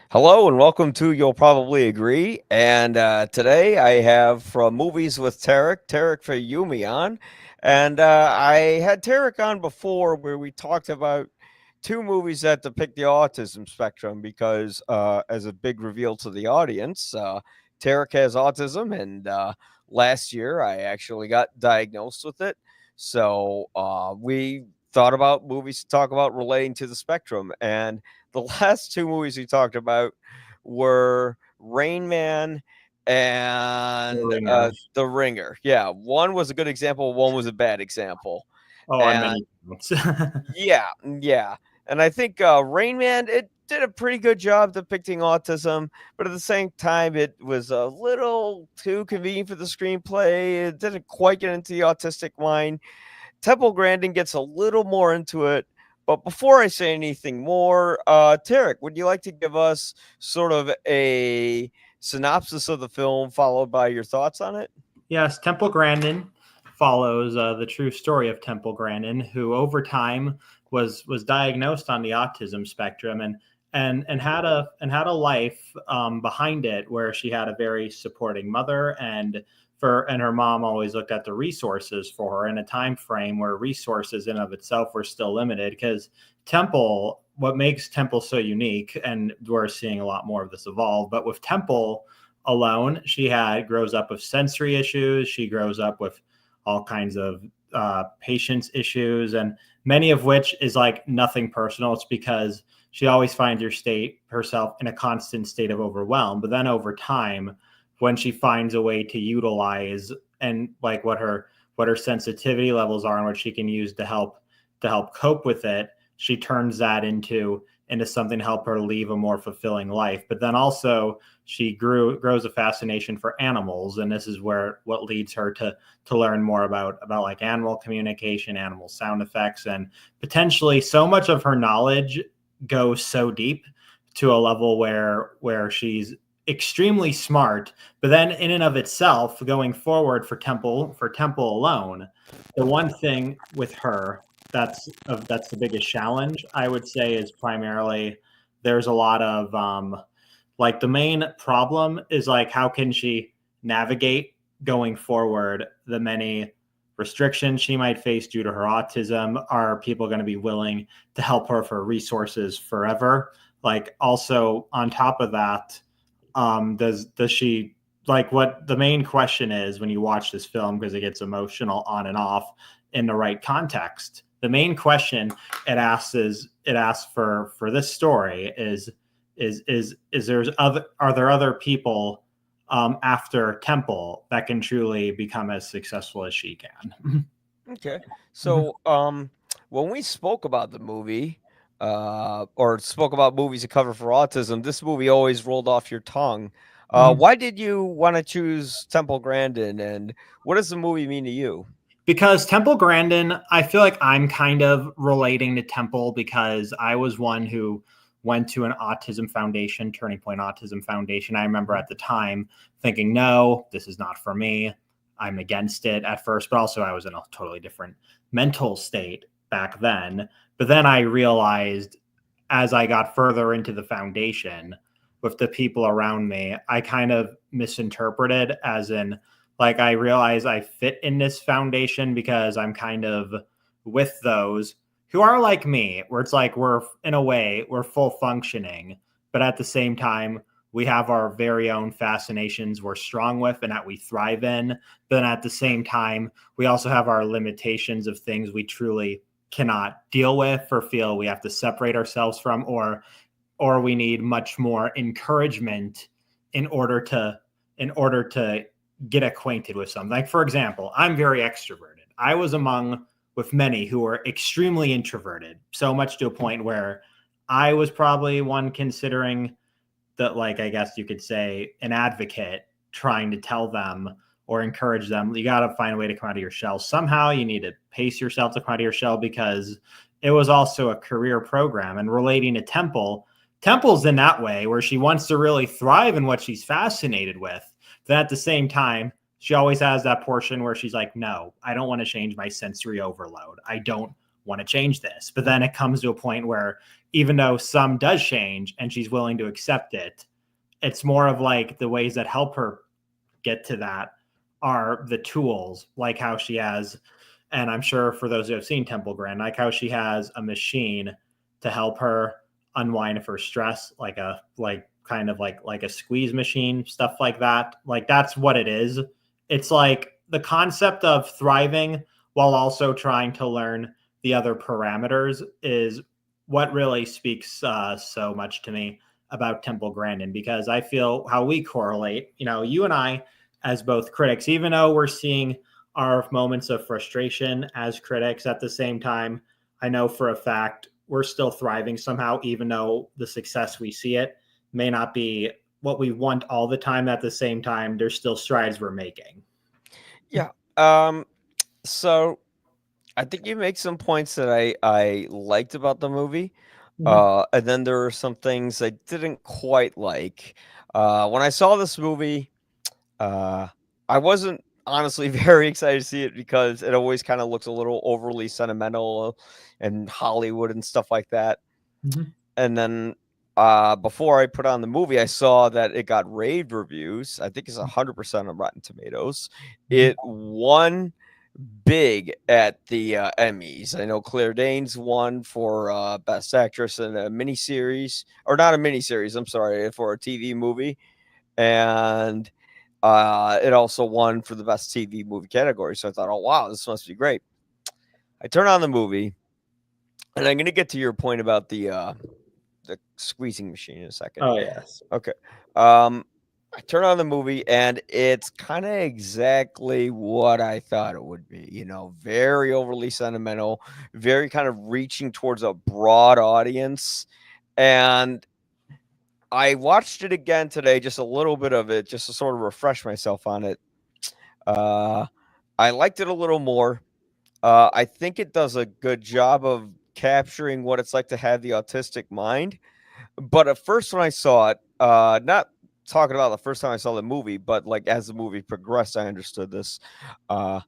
Hello and welcome to You'll Probably Agree. And today I have from Movies with Tarek Fayumi on. And I had Tarek on before where we talked about two movies that depict the autism spectrum because, as a big reveal to the audience, Tarek has autism. And last year I actually got diagnosed with it. So we thought about movies to talk about relating to the spectrum. And the last two movies we talked about were Rain Man The and Ringer. The Ringer. Yeah, one was a good example, one was a bad example. Oh, on And many counts. yeah. And I think Rain Man, it did a pretty good job depicting autism, but at the same time, it was a little too convenient for the screenplay. It didn't quite get into the autistic mind. Temple Grandin gets a little more into it. But before I say anything more, Tarek, would you like to give us sort of a synopsis of the film followed by your thoughts on it? Yes, Temple Grandin follows the true story of Temple Grandin, who over time was diagnosed on the autism spectrum and had a life behind it where she had a very supporting mother and her mom always looked at the resources for her in a time frame where resources in of itself were still limited because Temple, what makes Temple so unique, and we're seeing a lot more of this evolve, but with Temple alone, she had grows up with sensory issues. She grows up with all kinds of patience issues, and many of which is like nothing personal. It's because she always finds herself in a constant state of overwhelm. But then over time, when she finds a way to utilize and like what her sensitivity levels are and what she can use to help cope with it, she turns that into something to help her leave a more fulfilling life. But then also she grows a fascination for animals, and this is where what leads her to learn more about like animal communication, animal sound effects, and potentially so much of her knowledge goes so deep to a level where she's extremely smart. But then in and of itself, going forward for Temple alone, the one thing with her that's the biggest challenge, I would say, is primarily there's a lot of like the main problem is like how can she navigate going forward the many restrictions she might face due to her autism. Are people going to be willing to help her for resources forever? Like also on top of that, does she, like, what the main question is when you watch this film, because it gets emotional on and off in the right context, the main question it asks for this story is are there other people after Temple that can truly become as successful as she can? Okay. So, when we spoke about the movie, or spoke about movies to cover for autism, this movie always rolled off your tongue. Why did you want to choose Temple Grandin, and what does the movie mean to you? Because Temple Grandin, I feel like I'm kind of relating to Temple because I was one who went to an autism foundation, Turning Point Autism Foundation. I remember at the time thinking, no, this is not for me. I'm against it at first, but also I was in a totally different mental state back then. But then I realized as I got further into the foundation with the people around me, I kind of misinterpreted as in, like, I realize I fit in this foundation because I'm kind of with those who are like me, where it's like we're, in a way, we're full functioning, but at the same time, we have our very own fascinations we're strong with and that we thrive in. But then at the same time, we also have our limitations of things we truly cannot deal with or feel we have to separate ourselves from, or we need much more encouragement in order to get acquainted with something. Like, for example, I'm very extroverted. I was among with many who were extremely introverted, so much to a point where I was probably one considering that, like, I guess you could say, an advocate trying to tell them or encourage them, you got to find a way to come out of your shell. Somehow you need to pace yourself to come out of your shell, because it was also a career program. And relating to Temple's in that way where she wants to really thrive in what she's fascinated with. Then at the same time, she always has that portion where she's like, no, I don't want to change my sensory overload. I don't want to change this. But then it comes to a point where even though some does change and she's willing to accept it, it's more of like the ways that help her get to that are the tools, like how she has, and I'm sure for those who have seen Temple Grandin, like how she has a machine to help her unwind of her stress, like a kind of like a squeeze machine, stuff like that. Like that's what it is. It's like the concept of thriving while also trying to learn the other parameters is what really speaks so much to me about Temple Grandin, because I feel how we correlate, you and I as both critics, even though we're seeing our moments of frustration as critics at the same time, I know for a fact we're still thriving somehow, even though the success we see it may not be what we want all the time. At the same time, there's still strides we're making. Yeah. So I think you make some points that I liked about the movie. Mm-hmm. And then there are some things I didn't quite like. When I saw this movie, uh, I wasn't honestly very excited to see it because it always kind of looks a little overly sentimental and Hollywood and stuff like that. Mm-hmm. And then before I put on the movie, I saw that it got rave reviews. I think it's 100% on Rotten Tomatoes. It won big at the Emmys. I know Claire Danes won for Best Actress in a miniseries, or not a miniseries. I'm sorry, for a TV movie, and it also won for the Best TV Movie category. So I thought, oh wow, this must be great. I turn on the movie, and I'm going to get to your point about the squeezing machine in a second. Oh yes. Okay. Um, I turn on the movie and it's kind of exactly what I thought it would be. Very overly sentimental, very kind of reaching towards a broad audience. And I watched it again today, just a little bit of it, just to sort of refresh myself on it. Uh, I liked it a little more. I think it does a good job of capturing what it's like to have the autistic mind. But at first, when I saw it, not talking about the first time I saw the movie, but like as the movie progressed, I understood this. Uh,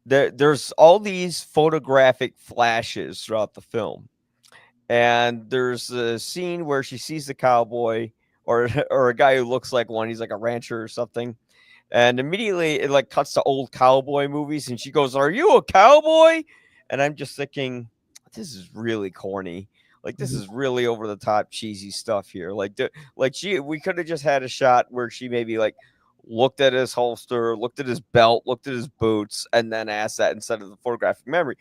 there's all these photographic flashes throughout the film, and there's a scene where she sees the cowboy or or a guy who looks like one. He's like a rancher or something, and immediately it like cuts to old cowboy movies, and she goes, "Are you a cowboy?" And I'm just thinking, this is really corny. Like this is really over the top cheesy stuff here. We could have just had a shot where she maybe like looked at his holster, looked at his belt, looked at his boots, and then asked that instead of the photographic memory.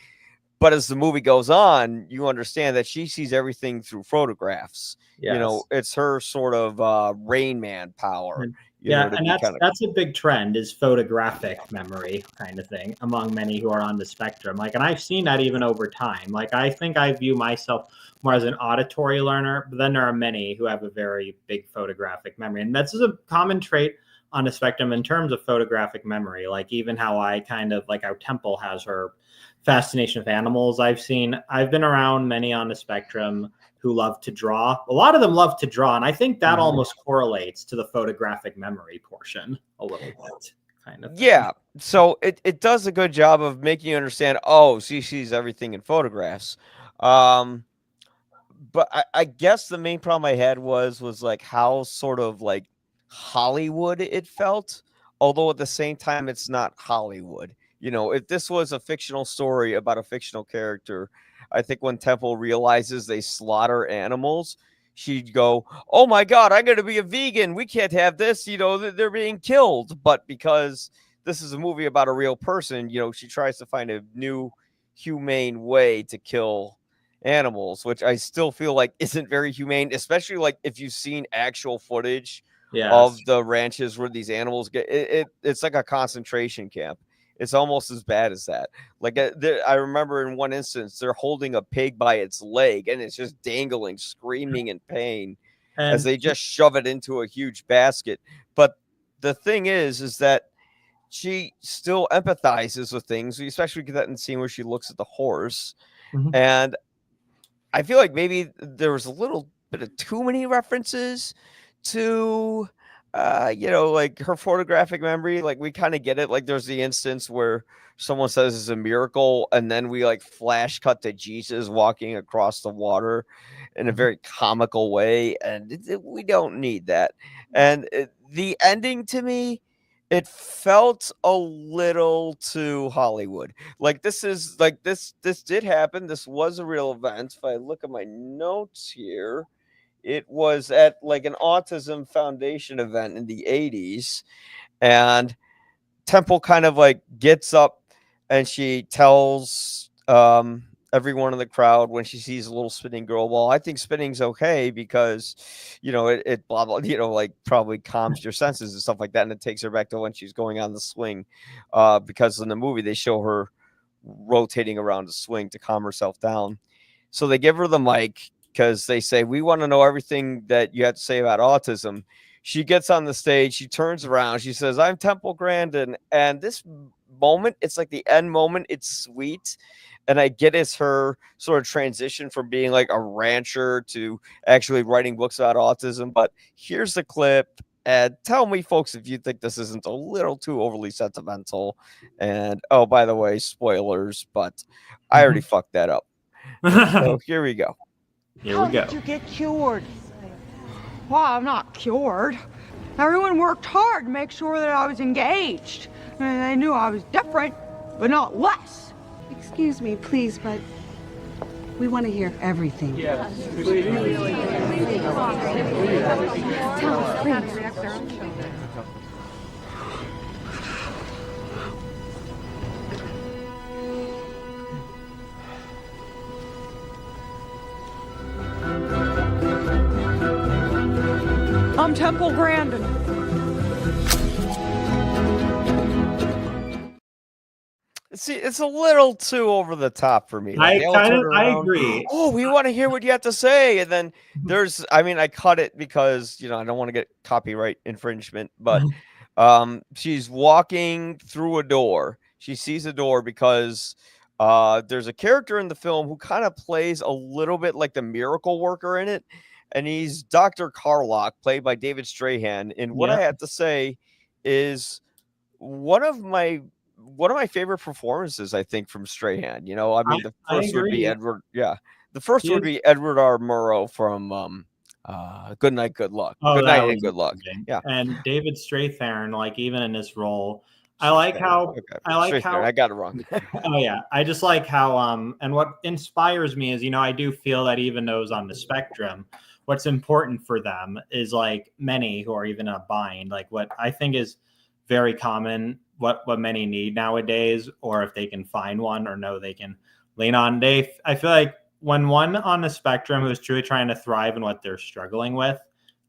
But as the movie goes on, you understand that she sees everything through photographs. Yes. It's her sort of Rain Man power. Yeah, To and be kind of that's a big trend is photographic memory kind of thing among many who are on the spectrum. Like, and I've seen that even over time. Like, I think I view myself more as an auditory learner, but then there are many who have a very big photographic memory, and that's a common trait on the spectrum in terms of photographic memory. Like, even how I kind of like how Temple has her fascination with animals. I've been around many on the spectrum who love to draw. A lot of them love to draw, and I think that almost correlates to the photographic memory portion a little bit, kind of thing. yeah. So it does a good job of making you understand. Oh, she sees everything in photographs. Um, but I guess the main problem I had was like how sort of like Hollywood it felt, although at the same time it's not Hollywood. If this was a fictional story about a fictional character, I think when Temple realizes they slaughter animals, she'd go, "Oh my God, I'm going to be a vegan. We can't have this. They're being killed." But because this is a movie about a real person, she tries to find a new humane way to kill animals, which I still feel like isn't very humane, especially like if you've seen actual footage Yes. of the ranches where these animals get it's like a concentration camp. It's almost as bad as that. Like I remember in one instance, they're holding a pig by its leg and it's just dangling, screaming in pain as And they just shove it into a huge basket. But the thing is that she still empathizes with things. We especially get that in the scene where she looks at the horse. mhm. And I feel like maybe there was a little bit of too many references to like her photographic memory, like we kind of get it. Like there's the instance where someone says it's a miracle, and then we like flash cut to Jesus walking across the water in a Mhm. very comical way, and we don't need that. And the ending to me, it felt a little too Hollywood. Like this did happen. This was a real event. If I look at my notes here, it was at like an autism foundation event in the 80s, and Temple kind of like gets up and she tells everyone in the crowd when she sees a little spinning girl, well, I think spinning's okay because it blah blah, like probably calms your senses and stuff like that, and it takes her back to when she's going on the swing, because in the movie they show her rotating around the swing to calm herself down. So they give her the mic because they say, we want to know everything that you have to say about autism. She gets on the stage, she turns around, she says, I'm Temple Grandin. And this moment, it's like the end moment, it's sweet. And I get it's her sort of transition from being like a rancher to actually writing books about autism. But here's the clip. And tell me, folks, if you think this isn't a little too overly sentimental. And oh, by the way, spoilers, but I already fucked that up. And so here we go. Here we How go. did you get cured? Well, I'm not cured. Everyone worked hard to make sure that I was engaged. And they knew I was different, but not less. Excuse me, please, but we want to hear everything. Tell us, please. I'm Temple Grandin. See, it's a little too over the top for me. Like, I they all kind turn of I around, agree. oh, we want to hear what you have to say. And then I mean, I cut it because, I don't want to get copyright infringement, but she's walking through a door. She sees a door because there's a character in the film who kind of plays a little bit like the miracle worker in it. And he's Dr. Carlock, played by David Strahan. And what I Yeah. have to say is one of my favorite performances, I think, from Strahan. I I mean, the I first would be agree. Edward. Yeah, the first He would is. be Edward R. Murrow from Good Night, Good Luck. Oh, Good that Night and was Good Luck. amazing. Yeah, And David Strathairn, like even in this role, I like Strahan. how Okay, I like Strahan. how I got it wrong. oh yeah, I just like how and what inspires me is I do feel that even those on the spectrum, what's important for them is like many who are even in a bind, like what I think is very common, what many need nowadays, or if they can find one or know they can lean on. I feel like when one on the spectrum who is truly trying to thrive in what they're struggling with,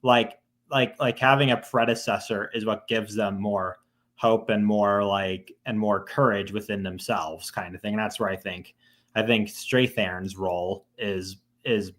like like having a predecessor is what gives them more hope and more courage within themselves, kind of thing. And that's where I think Strathairn's role is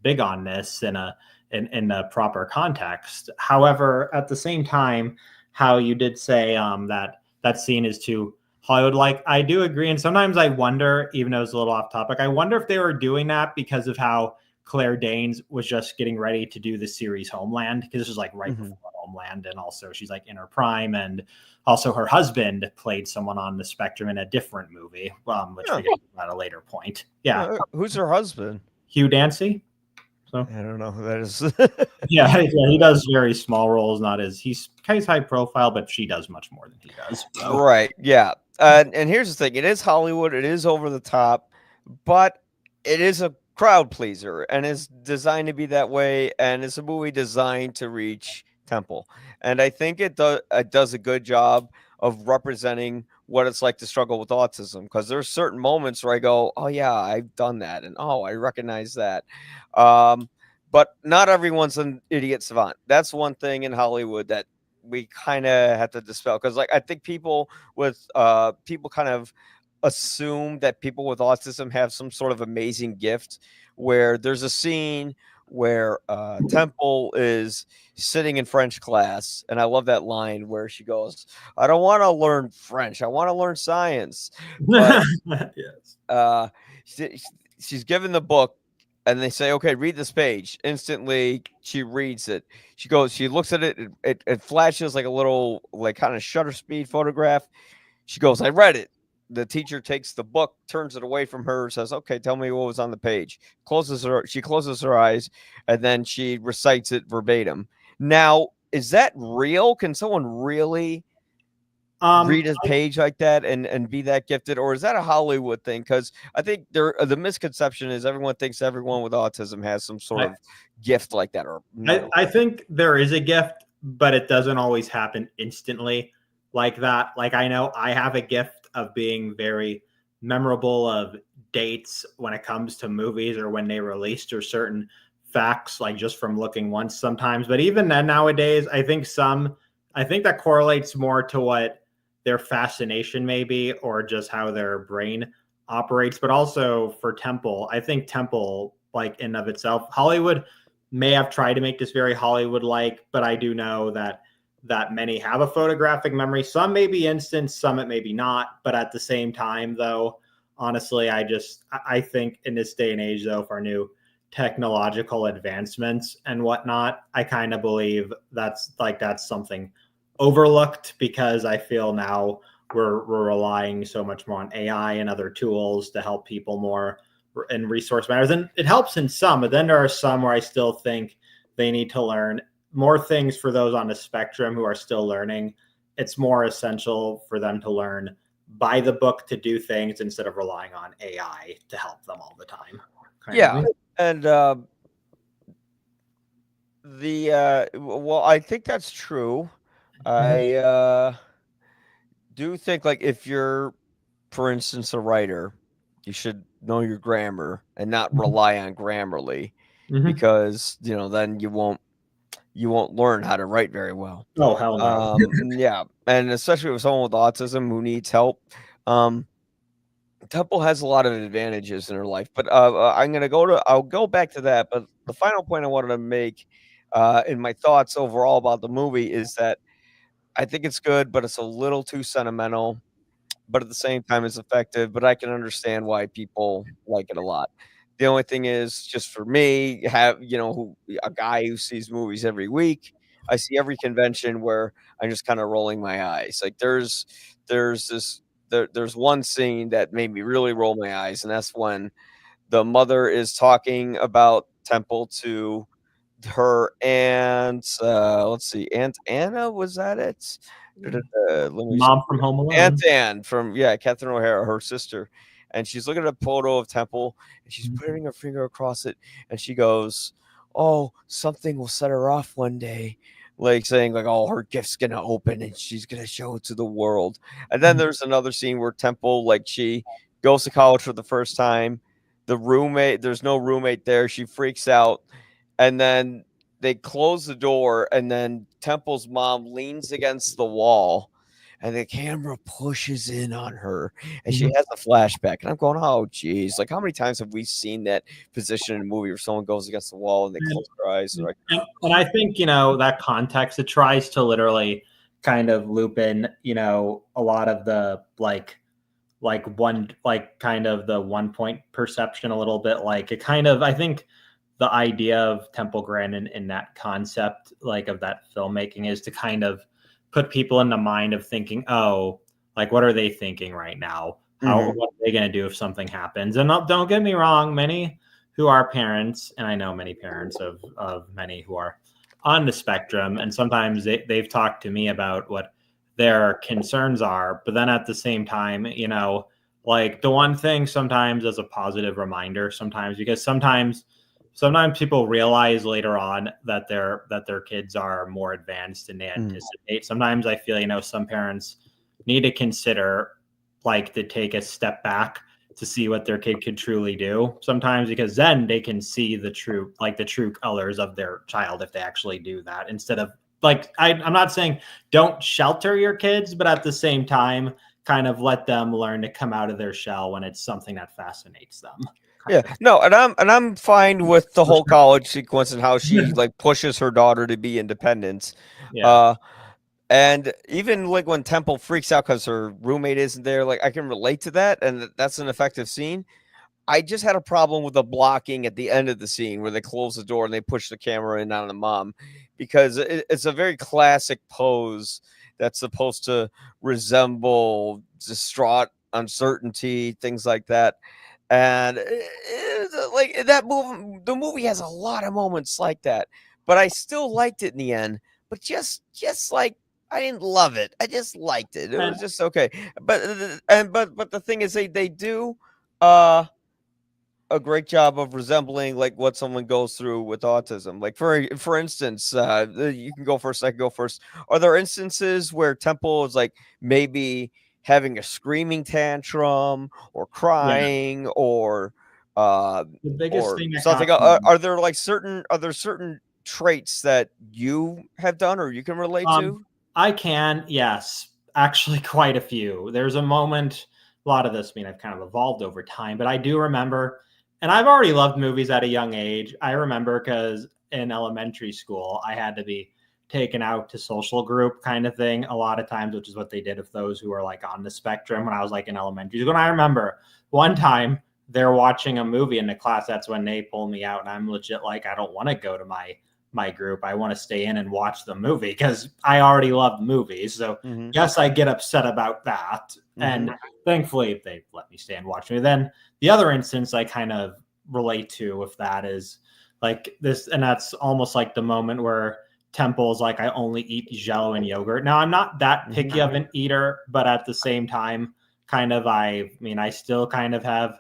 big on this in a proper context. However, at the same time, how you did say that scene is too Hollywood like, I do agree. And sometimes I wonder, even though it's a little off topic, I wonder if they were doing that because of how Claire Danes was just getting ready to do the series Homeland, because this was like right Mhm. before Homeland, and also she's like in her prime, and also her husband played someone on the spectrum in a different movie, which Yeah. we get to at a later point. Yeah, Who's her husband? Hugh Dancy. So I don't know who that is. yeah, he does very small roles. Not as he's kind of high profile, but she does much more than he does. So. Right. Yeah. And here's the thing: it is Hollywood. It is over the top, but it is a crowd pleaser, and is designed to be that way. And it's a movie designed to reach Temple, and I think it does a good job of representing what it's like to struggle with autism. Because there's certain moments where I go, "Oh yeah, I've done that," and "Oh, I recognize that." Um, but not everyone's an idiot savant. That's one thing in Hollywood that we kind of have to dispel, because like I think people kind of assume that people with autism have some sort of amazing gift, where there's a scene where Temple is sitting in French class, and I love that line where she goes, I don't want to learn French, I want to learn science. But Yes. uh she, she's given the book, and they say, okay, read this page. Instantly, she reads it. She goes, she looks at it. It flashes like a little, like kind of shutter speed photograph. She goes, I read it. The teacher takes the book, turns it away from her, says, okay, tell me what was on the page. She closes her eyes, and then she recites it verbatim. Now, is that real? Can someone really Um, read a page like that and be that gifted, or is that a Hollywood thing? Because I think the misconception is everyone thinks everyone with autism has some sort of gift like that, or no. I think there is a gift, but it doesn't always happen instantly like that. Like I know I have a gift of being very memorable of dates when it comes to movies or when they released or certain facts, like just from looking once sometimes. But even then nowadays, I think that correlates more to what their fascination may be or just how their brain operates. But also for Temple, I think Temple, like in of itself, Hollywood may have tried to make this very Hollywood like, but I do know that many have a photographic memory. Some may be instant, some it may be not. But at the same time, though, honestly, I think in this day and age, though, for new technological advancements and whatnot, I kind of believe that's something overlooked because I feel now we're relying so much more on AI and other tools to help people more in resource matters. And it helps in some, but then there are some where I still think they need to learn more things for those on the spectrum who are still learning. It's more essential for them to learn by the book to do things instead of relying on AI to help them all the time. Yeah. And well, I think that's true. I do think, like, if you're, for instance, a writer, you should know your grammar and not rely on Grammarly, because then you won't learn how to write very well. Oh, hell no. Yeah, and especially with someone with autism who needs help. Temple has a lot of advantages in her life, but I'll go back to that. But the final point I wanted to make, in my thoughts overall about the movie, is that I think it's good, but it's a little too sentimental. But at the same time, it's effective. But I can understand why people like it a lot. The only thing is, just for me, a guy who sees movies every week, I see every convention where I'm just kind of rolling my eyes. Like there's one scene that made me really roll my eyes, and that's when the mother is talking about Temple to her aunt. Let's see, Aunt Anna, was that it? Let me see. Mom from Home Alone. Aunt Ann from Catherine O'Hara, her sister, and she's looking at a photo of Temple, and she's putting her finger across it, and she goes, "Oh, something will set her off one day." Like saying, like, oh, her gift's gonna open and she's gonna show it to the world. And then there's another scene where Temple, like, she goes to college for the first time. There's no roommate there. She freaks out, and then they close the door, and then Temple's mom leans against the wall, and the camera pushes in on her, and she has a flashback. And I'm going, oh, geez. Like, how many times have we seen that position in a movie where someone goes against the wall and they close their eyes? And I think, that context, it tries to literally kind of loop in, a lot of the kind of the 1 point perception a little bit. Like it kind of, I think the idea of Temple Grandin in that concept, like of that filmmaking, is to kind of put people in the mind of thinking, oh, like, what are they thinking right now? What are they going to do if something happens? And don't get me wrong, many who are parents, and I know many parents of many who are on the spectrum, and sometimes they've talked to me about what their concerns are. But then at the same time, like the one thing sometimes as a positive reminder, because sometimes people realize later on that their kids are more advanced than they anticipate. Sometimes I feel, some parents need to consider, like, to take a step back to see what their kid could truly do sometimes, because then they can see the true colors of their child if they actually do that, instead of, like, I'm not saying don't shelter your kids, but at the same time, kind of let them learn to come out of their shell when it's something that fascinates them. Yeah, no, and I'm fine with the whole college sequence and how she like pushes her daughter to be independent. Yeah. And even like when Temple freaks out because her roommate isn't there, like, I can relate to that, and that's an effective scene. I just had a problem with the blocking at the end of the scene where they close the door and they push the camera in on the mom, because it's a very classic pose that's supposed to resemble distraught uncertainty, things like that. And like that movie, the movie has a lot of moments like that, but I still liked it in the end. But just like I didn't love it, I just liked it. It And was just okay. But the thing is, they do uh a great job of resembling like what someone goes through with autism. Like for instance, you can go first. I can go first. Are there instances where Temple is like maybe having a screaming tantrum or yeah, crying the biggest or thing that got something? me. Are there certain traits that you have done or you can relate Um, to? I can, yes, actually, quite a few. There's a moment. A lot of this, I mean, I've kind of evolved over time, but I do remember, and I've already loved movies at a young age. I remember because in elementary school, I had to be taken out to social group kind of thing a lot of times, which is what they did with those who are like on the spectrum when I was like in elementary school. And I remember one time they're watching a movie in the class. That's when they pull me out, and I'm legit like, I don't want to go to my group. I want to stay in and watch the movie because I already loved movies. So Mm-hmm. yes, I get upset about that. And Mm-hmm. thankfully they let me stay and watch me. Then the other instance I kind of relate to with that is like this, and that's almost like the moment where Temple's like, I only eat jello and yogurt. Now I'm not that picky of an eater, but at the same time, kind of I mean, I still kind of have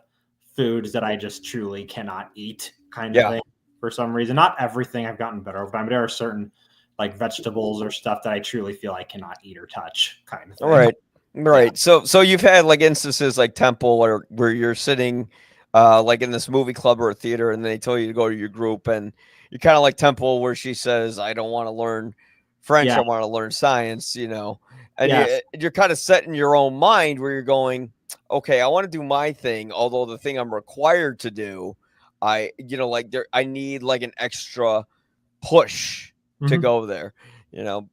foods that I just truly cannot eat kind of Yeah. thing for some reason. Not everything, I've gotten better over time, but there are certain like vegetables or stuff that I truly feel I cannot eat or touch kind of All thing. right. Right. So you've had like instances like Temple where you're sitting like in this movie club or a theater and they tell you to go to your group, and you're kind of like Temple where she says, I don't want to learn French, Yeah. I want to learn science, you know. And Yes. you're kind of set in your own mind where you're going, okay, I want to do my thing, although the thing I'm required to do, like I need like an extra push to Mhm. go there.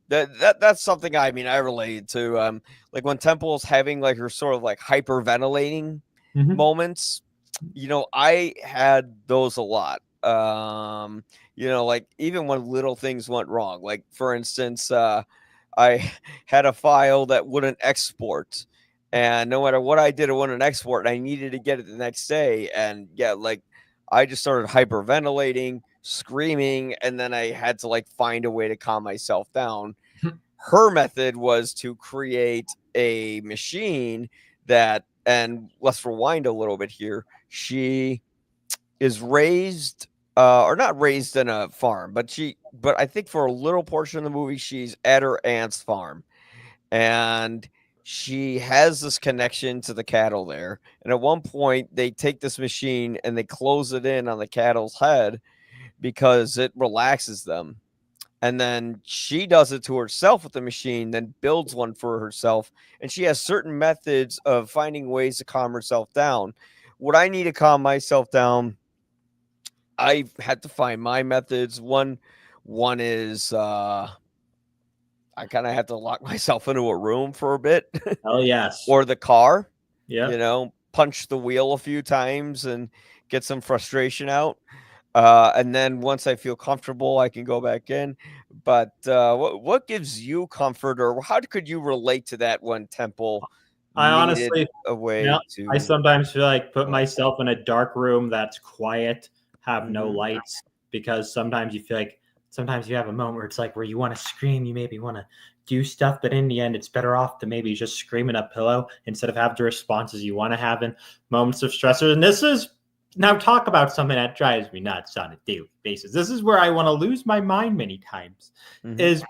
That's something I related to. Like when Temple's having like her sort of like hyperventilating Mhm. moments, I had those a lot. Like even when little things went wrong, like for instance, I had a file that wouldn't export. And no matter what I did, it wouldn't export. And I needed to get it the next day. And yeah, like I just started hyperventilating, screaming, and then I had to like find a way to calm myself down. Her method was to create a machine that, and let's rewind a little bit here. She is raised, or not raised in a farm, but I think for a little portion of the movie, she's at her aunt's farm, and she has this connection to the cattle there. And at one point, they take this machine and they close it in on the cattle's head because it relaxes them. And then she does it to herself with the machine, then builds one for herself. And she has certain methods of finding ways to calm herself down. What I need to calm myself down, I've had to find my methods. One is I kind of have to lock myself into a room for a bit Oh yes. or the car, Yeah. punch the wheel a few times and get some frustration out. And then once I feel comfortable, I can go back in. But what gives you comfort, or how could you relate to that when Temple I needed honestly, a yeah, way I to sometimes feel like put relax? myself in a dark room that's quiet, have no Hmm. lights, because sometimes you feel like sometimes you have a moment where it's like where you want to scream, you maybe want to do stuff, but in the end, it's better off to maybe just scream in a pillow instead of have the responses you want to have in moments of stressor. And this is now talk about something that drives me nuts on a daily basis. This is where I want to lose my mind many times. Hmm. Is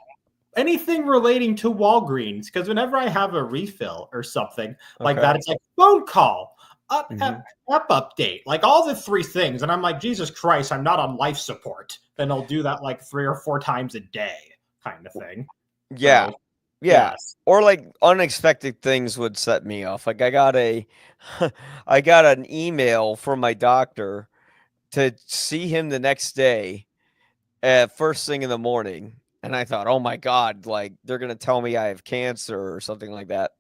anything relating to Walgreens, because whenever I have a refill or something like Okay. that, it's like phone call, Hmm. app update, like all the three things. And I'm like, Jesus Christ, I'm not on life support. Then I'll do that like 3 or 4 times a day kind of thing. Yeah. So, Yeah. yes. Or like unexpected things would set me off. Like I got I got an email from my doctor to see him the next day at first thing in the morning. And I thought, oh my God, like they're going to tell me I have cancer or something like that.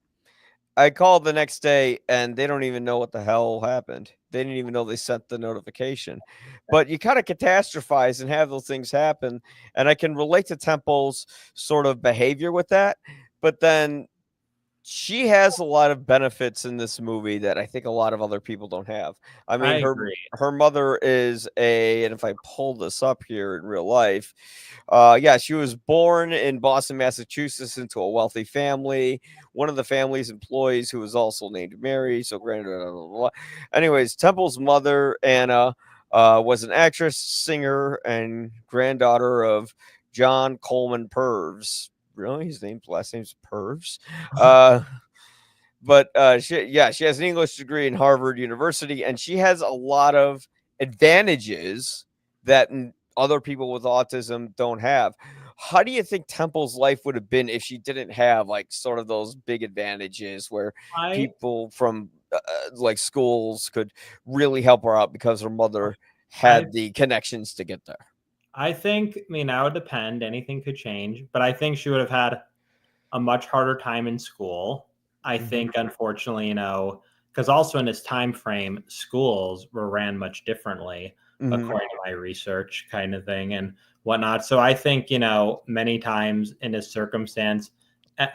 I called the next day and they don't even know what the hell happened. They didn't even know they sent the notification. But you kind of catastrophize and have those things happen. And I can relate to Temple's sort of behavior with that. But then she has a lot of benefits in this movie that I think a lot of other people don't have. I mean, I her agree. her mother is and if I pull this up here in real life, yeah, she was born in Boston, Massachusetts, into a wealthy family. One of the family's employees, who was also named Mary. So, granted, blah, blah, blah. Anyways, Temple's mother, Anna, was an actress, singer, and granddaughter of John Coleman Purves. Really, his last name's Purves. Uh, but she has an English degree in Harvard University, and she has a lot of advantages that other people with autism don't have. How do you think Temple's life would have been if she didn't have like sort of those big advantages where I people from like schools could really help her out because her mother I had the connections to get there? I think, I mean, that would depend. Anything could change, but I think she would have had a much harder time in school. I Mhm. think, unfortunately, because also in this time frame, schools were ran much differently, Mhm. according to my research, kind of thing, and whatnot. So I think, many times in this circumstance,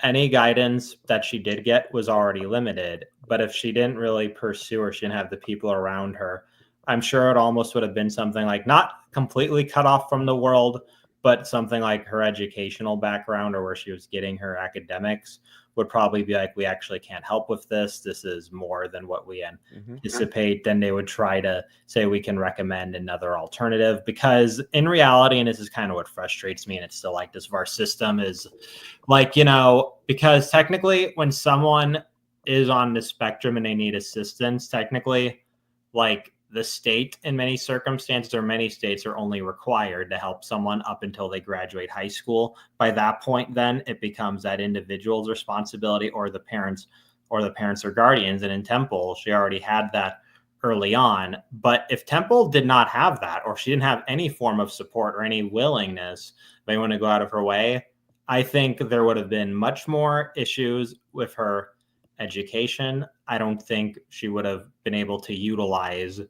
any guidance that she did get was already limited. But if she didn't really pursue or she didn't have the people around her, I'm sure it almost would have been something like not completely cut off from the world, but something like her educational background or where she was getting her academics would probably be like, we actually can't help with this. This is more than what we Mhm. anticipate. Then they would try to say we can recommend another alternative because in reality, and this is kind of what frustrates me, and it's still like this of our system is like, because technically when someone is on the spectrum and they need assistance, technically, like the state in many circumstances or many states are only required to help someone up until they graduate high school. By that point, then it becomes that individual's responsibility or the parents or guardians. And in Temple, she already had that early on. But if Temple did not have that, or she didn't have any form of support or any willingness, they want to go out of her way, I think there would have been much more issues with her education. I don't think she would have been able to utilize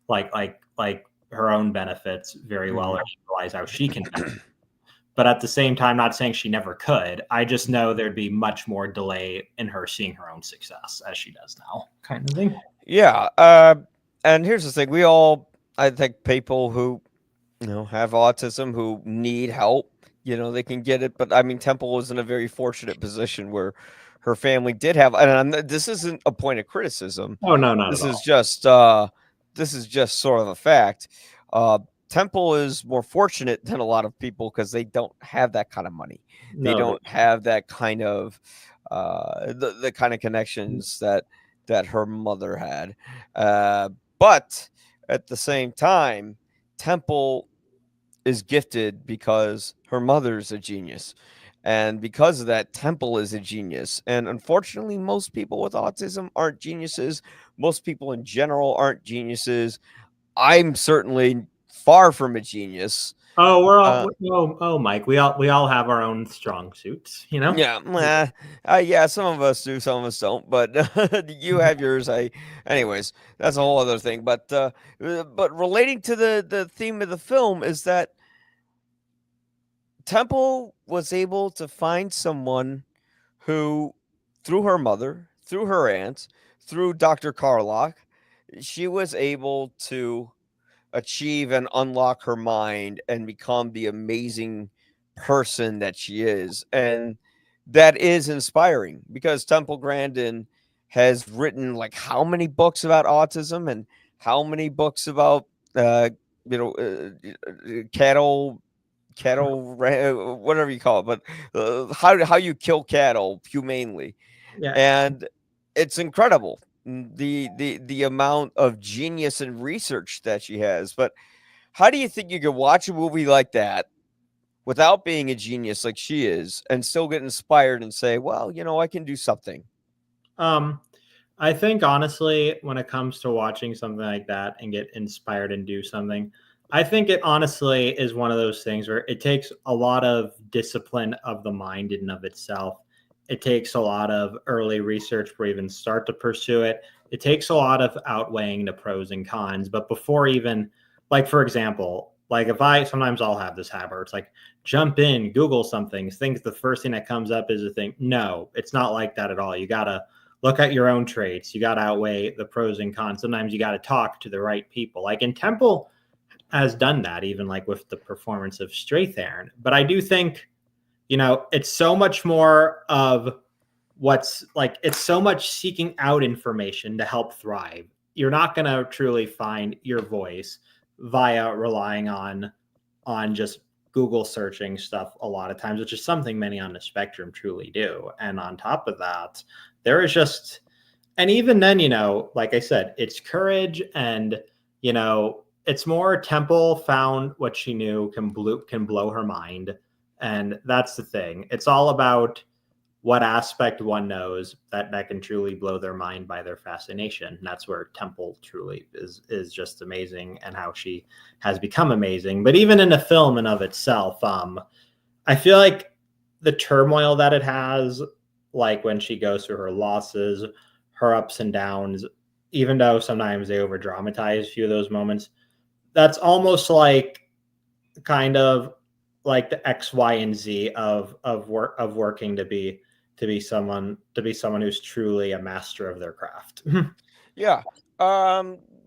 like her own benefits very well or Mhm. utilize how she can benefit. But at the same time, not saying she never could. I just know there'd be much more delay in her seeing her own success as she does now, kind of thing. Yeah. And here's the thing: I think, people who have autism who need help, they can get it. But I mean, Temple was in a very fortunate position where her family did have, and this isn't a point of criticism. Oh no, not at This is all. just, sort of a fact. Uh, Temple is more fortunate than a lot of people because they don't have that kind of money. They No, don't have that kind of, the kind of connections that her mother had. Uh, but at the same time, Temple is gifted because her mother's a genius. And because of that, Temple is a genius. And unfortunately, most people with autism aren't geniuses. Most people in general aren't geniuses. I'm certainly far from a genius. oh, Uh, Mike, we all have our own strong suits. yeah, yeah, some of us do, some of us don't, but you have yours. Anyways, that's a whole other thing. But relating to the theme of the film is that Temple was able to find someone who, through her mother, through her aunt, through Dr. Carlock, she was able to achieve and unlock her mind and become the amazing person that she is. And that is inspiring because Temple Grandin has written like how many books about autism and how many books about uh, cattle whatever you call it, but how you kill cattle humanely. Yeah. And it's incredible, the amount of genius and research that she has. But how do you think you could watch a movie like that without being a genius like she is and still get inspired and say, well, I can do something? Um, I think honestly, when it comes to watching something like that and get inspired and do something, I think it honestly is one of those things where it takes a lot of discipline of the mind in and of itself it takes a lot of early research before you even start to pursue it. It takes a lot of outweighing the pros and cons. But before even, like, for example, like if I sometimes I'll have this habit, it's like jump in, Google something, think the first thing that comes up is a thing. No, it's not like that at all. You got to look at your own traits. You got to outweigh the pros and cons. Sometimes you got to talk to the right people. Like in Temple has done that, even like with the performance of Strathairn. But I do think, it's so much more of it's so much seeking out information to help thrive. You're not going to truly find your voice via relying on just Google searching stuff a lot of times, which is something many on the spectrum truly do. And on top of that, there is just, and even then, like I said, it's courage and, it's more Temple found what she knew can blow her mind. And that's the thing. It's all about what aspect one knows that can truly blow their mind by their fascination. And that's where Temple truly is just amazing, and how she has become amazing. But even in the film and of itself, I feel like the turmoil that it has, like when she goes through her losses, her ups and downs, even though sometimes they over dramatize a few of those moments, that's almost like kind of like the X, Y, and Z of working to be someone who's truly a master of their craft. Yeah.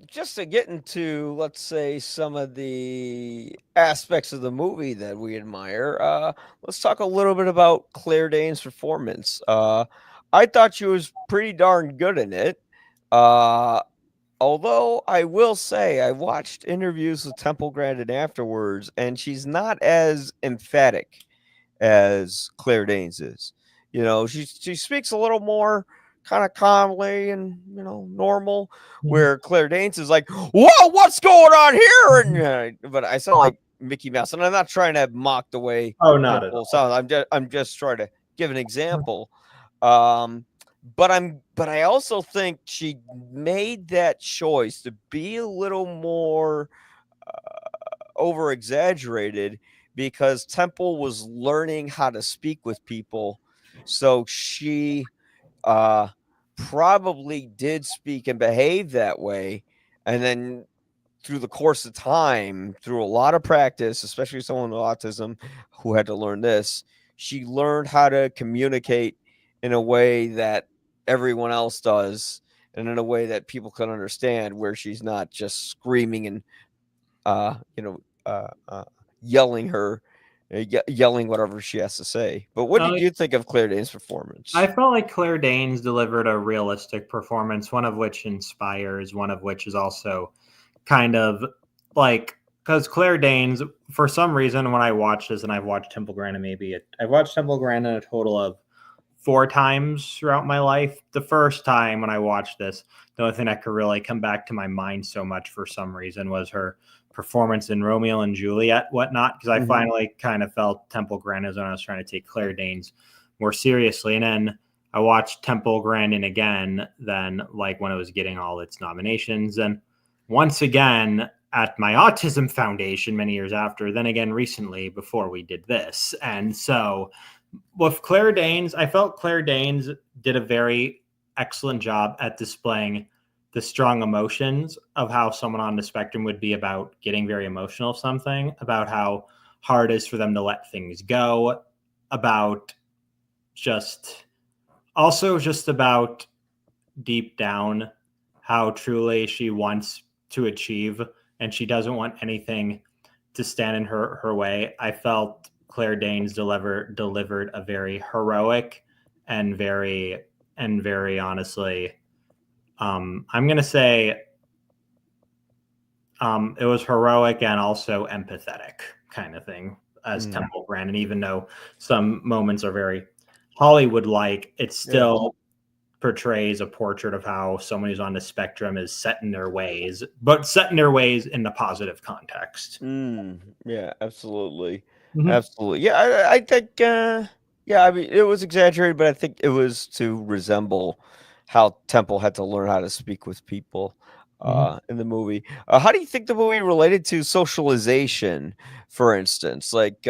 Just to get into, let's say, some of the aspects of the movie that we admire, let's talk a little bit about Claire Danes' performance. I thought she was pretty darn good in it. Uh, Although I will say I watched interviews with Temple Grandin afterwards, and she's not as emphatic as Claire Danes is. She speaks a little more kind of calmly and normal. Where Claire Danes is like, "Whoa, what's going on here?" And but I sound like Mickey Mouse, and I'm not trying to mock the way Oh, not at Temple all. sounds. I'm just trying to give an example. Um, but I also think she made that choice to be a little more over exaggerated because Temple was learning how to speak with people. So she uh, probably did speak and behave that way. And then through the course of time, through a lot of practice, especially someone with autism who had to learn this, she learned how to communicate in a way that everyone else does and in a way that people can understand, where she's not just screaming and uh, you know, yelling yelling whatever she has to say. But what did you think of Claire Danes' performance? I felt like Claire Danes delivered a realistic performance, one of which inspires, one of which is also kind of like, because Claire Danes, for some reason, when I watched this, and I've watched Temple Grandin, I've watched Temple Grandin a total of 4 times throughout my life. The first time when I watched this, the only thing that could really come back to my mind so much for some reason was her performance in Romeo and Juliet, whatnot, because I finally kind of felt Temple Grandin when I was trying to take Claire Danes more seriously. And then I watched Temple Grandin again, then like when it was getting all its nominations. And once again, at my autism foundation many years after, then again recently before we did this. And so with Claire Danes, I felt Claire Danes did a very excellent job at displaying the strong emotions of how someone on the spectrum would be about getting very emotional of something, about how hard it is for them to let things go, about just about deep down how truly she wants to achieve, and she doesn't want anything to stand in her way. I felt Claire Danes delivered a very heroic and very honestly, I'm gonna say it was heroic and also empathetic kind of thing as Temple Grandin. Even though some moments are very Hollywood-like, it still portrays a portrait of how someone who's on the spectrum is set in their ways, but set in their ways in the positive context. Yeah, absolutely. Absolutely. Yeah, I think, yeah, I mean, it was exaggerated, but I think it was to resemble how Temple had to learn how to speak with people in the movie. How do you think the movie related to socialization, for instance? Like,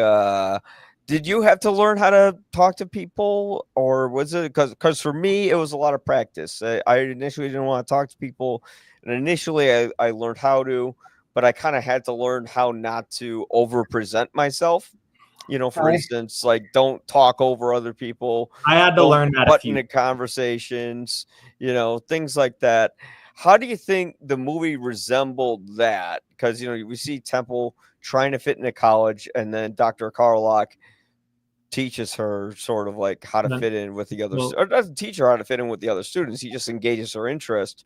Did you have to learn how to talk to people, or was it because for me it was a lot of practice. I initially didn't want to talk to people, and initially I learned how to, but I kind of had to learn how not to over present myself. For I, instance, like don't talk over other people, I had to don't learn that a butt few. into conversations, things like that. How do you think the movie resembled that? Because we see Temple trying to fit into college, and then Dr. Carlock teaches her sort of like how to Then, fit in with the others, well, or doesn't teach her how to fit in with the other students. He just engages her interest,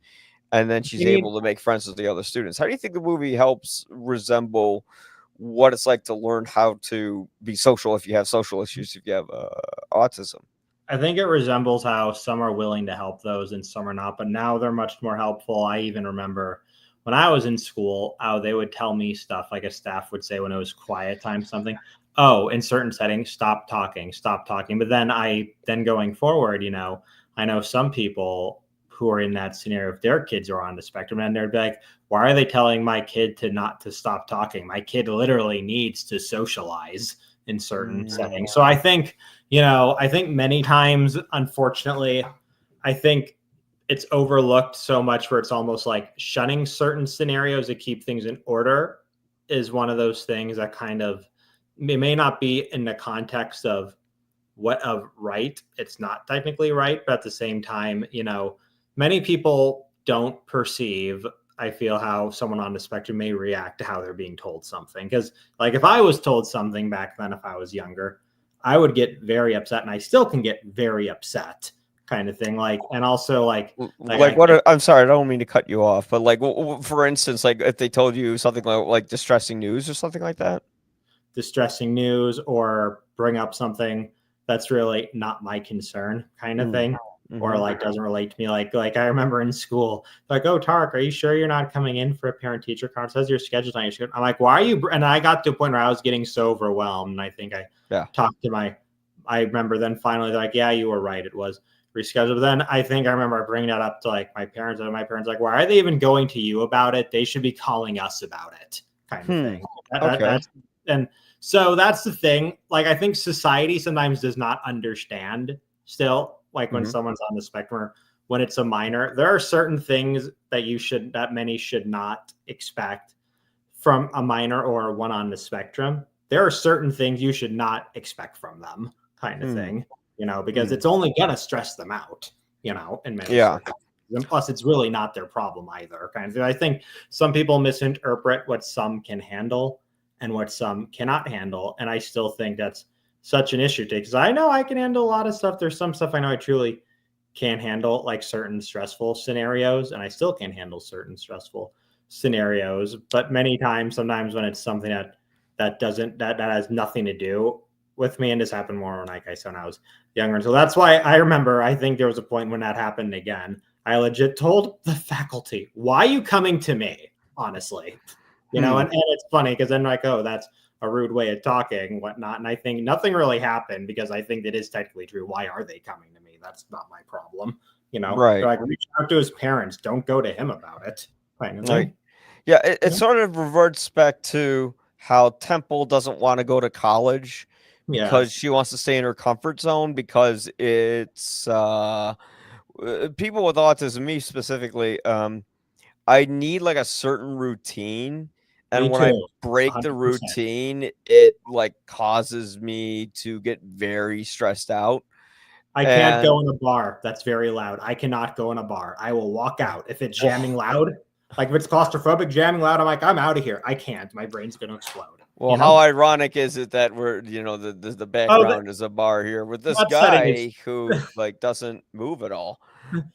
and then she's you need. able to make friends with the other students. How do you think the movie helps resemble what it's like to learn how to be social if you have social issues, if you have autism? I think it resembles how some are willing to help those and some are not, but now they're much more helpful. I even remember when I was in school, how they would tell me stuff like a staff would say when it was quiet time, something, oh, in certain settings, stop talking, stop talking. But then going forward, I know some people who are in that scenario, if their kids are on the spectrum, and they'd be like, why are they telling my kid to not to stop talking? My kid literally needs to socialize in certain settings. So I think many times, unfortunately, I think it's overlooked so much where it's almost like shunning certain scenarios to keep things in order is one of those things that kind of it may not be in the context of what of right. It's not technically right, but at the same time, many people don't perceive. I feel how someone on the spectrum may react to how they're being told something. Because, like, if I was told something back then, if I was younger, I would get very upset, and I still can get very upset, kind of thing. Like, and also Like what? I'm sorry, I don't mean to cut you off, but like, for instance, like if they told you something like distressing news or something like that. distressing news or bring up something that's really not my concern, kind of thing. Or Mm-hmm. like doesn't relate to me. Like I remember in school, like, oh, Tarek, are you sure you're not coming in for a parent teacher conference? Says your schedule's on your schedule. I'm like, why are you? And I got to a point where I was getting so overwhelmed. And I think I talked to I remember then finally they're like, yeah, you were right. It was rescheduled. But then I think I remember bringing that up to like my parents, and my parents like, why are they even going to you about it? They should be calling us about it, kind of thing. Okay. And so that's the thing. Like, I think society sometimes does not understand still, like when someone's on the spectrum or when it's a minor, there are certain things that many should not expect from a minor or one on the spectrum. There are certain things you should not expect from them, kind of thing, because it's only going to stress them out, in many circumstances. And plus, it's really not their problem either, kind of thing. I think some people misinterpret what some can handle and what some cannot handle. And I still think that's such an issue because I know I can handle a lot of stuff. There's some stuff I know I truly can't handle, like certain stressful scenarios, and I still can't handle certain stressful scenarios. But sometimes when it's something that has nothing to do with me, and this happened more when, like I said, when I was younger. And so that's why I remember, I think there was a point when that happened again. I legit told the faculty, why are you coming to me? Honestly, and it's funny because then like, oh, that's a rude way of talking, whatnot. And I think nothing really happened because I think that is technically true. Why are they coming to me? That's not my problem. Right. They're like, reach out to his parents. Don't go to him about it. Kind of thing. Yeah, it sort of reverts back to how Temple doesn't want to go to college because she wants to stay in her comfort zone because it's people with autism, me specifically, I need like a certain routine. And Me when I too. break the 100%. routine, it like causes me to get very stressed out. I can't go in a bar that's very loud. I cannot go in a bar. I will walk out. If it's jamming loud, like if it's claustrophobic, jamming loud, I'm like, I'm out of here. I can't. My brain's going to explode. Well, how ironic is it that we're, the background is a bar here with this guy who like doesn't move at all.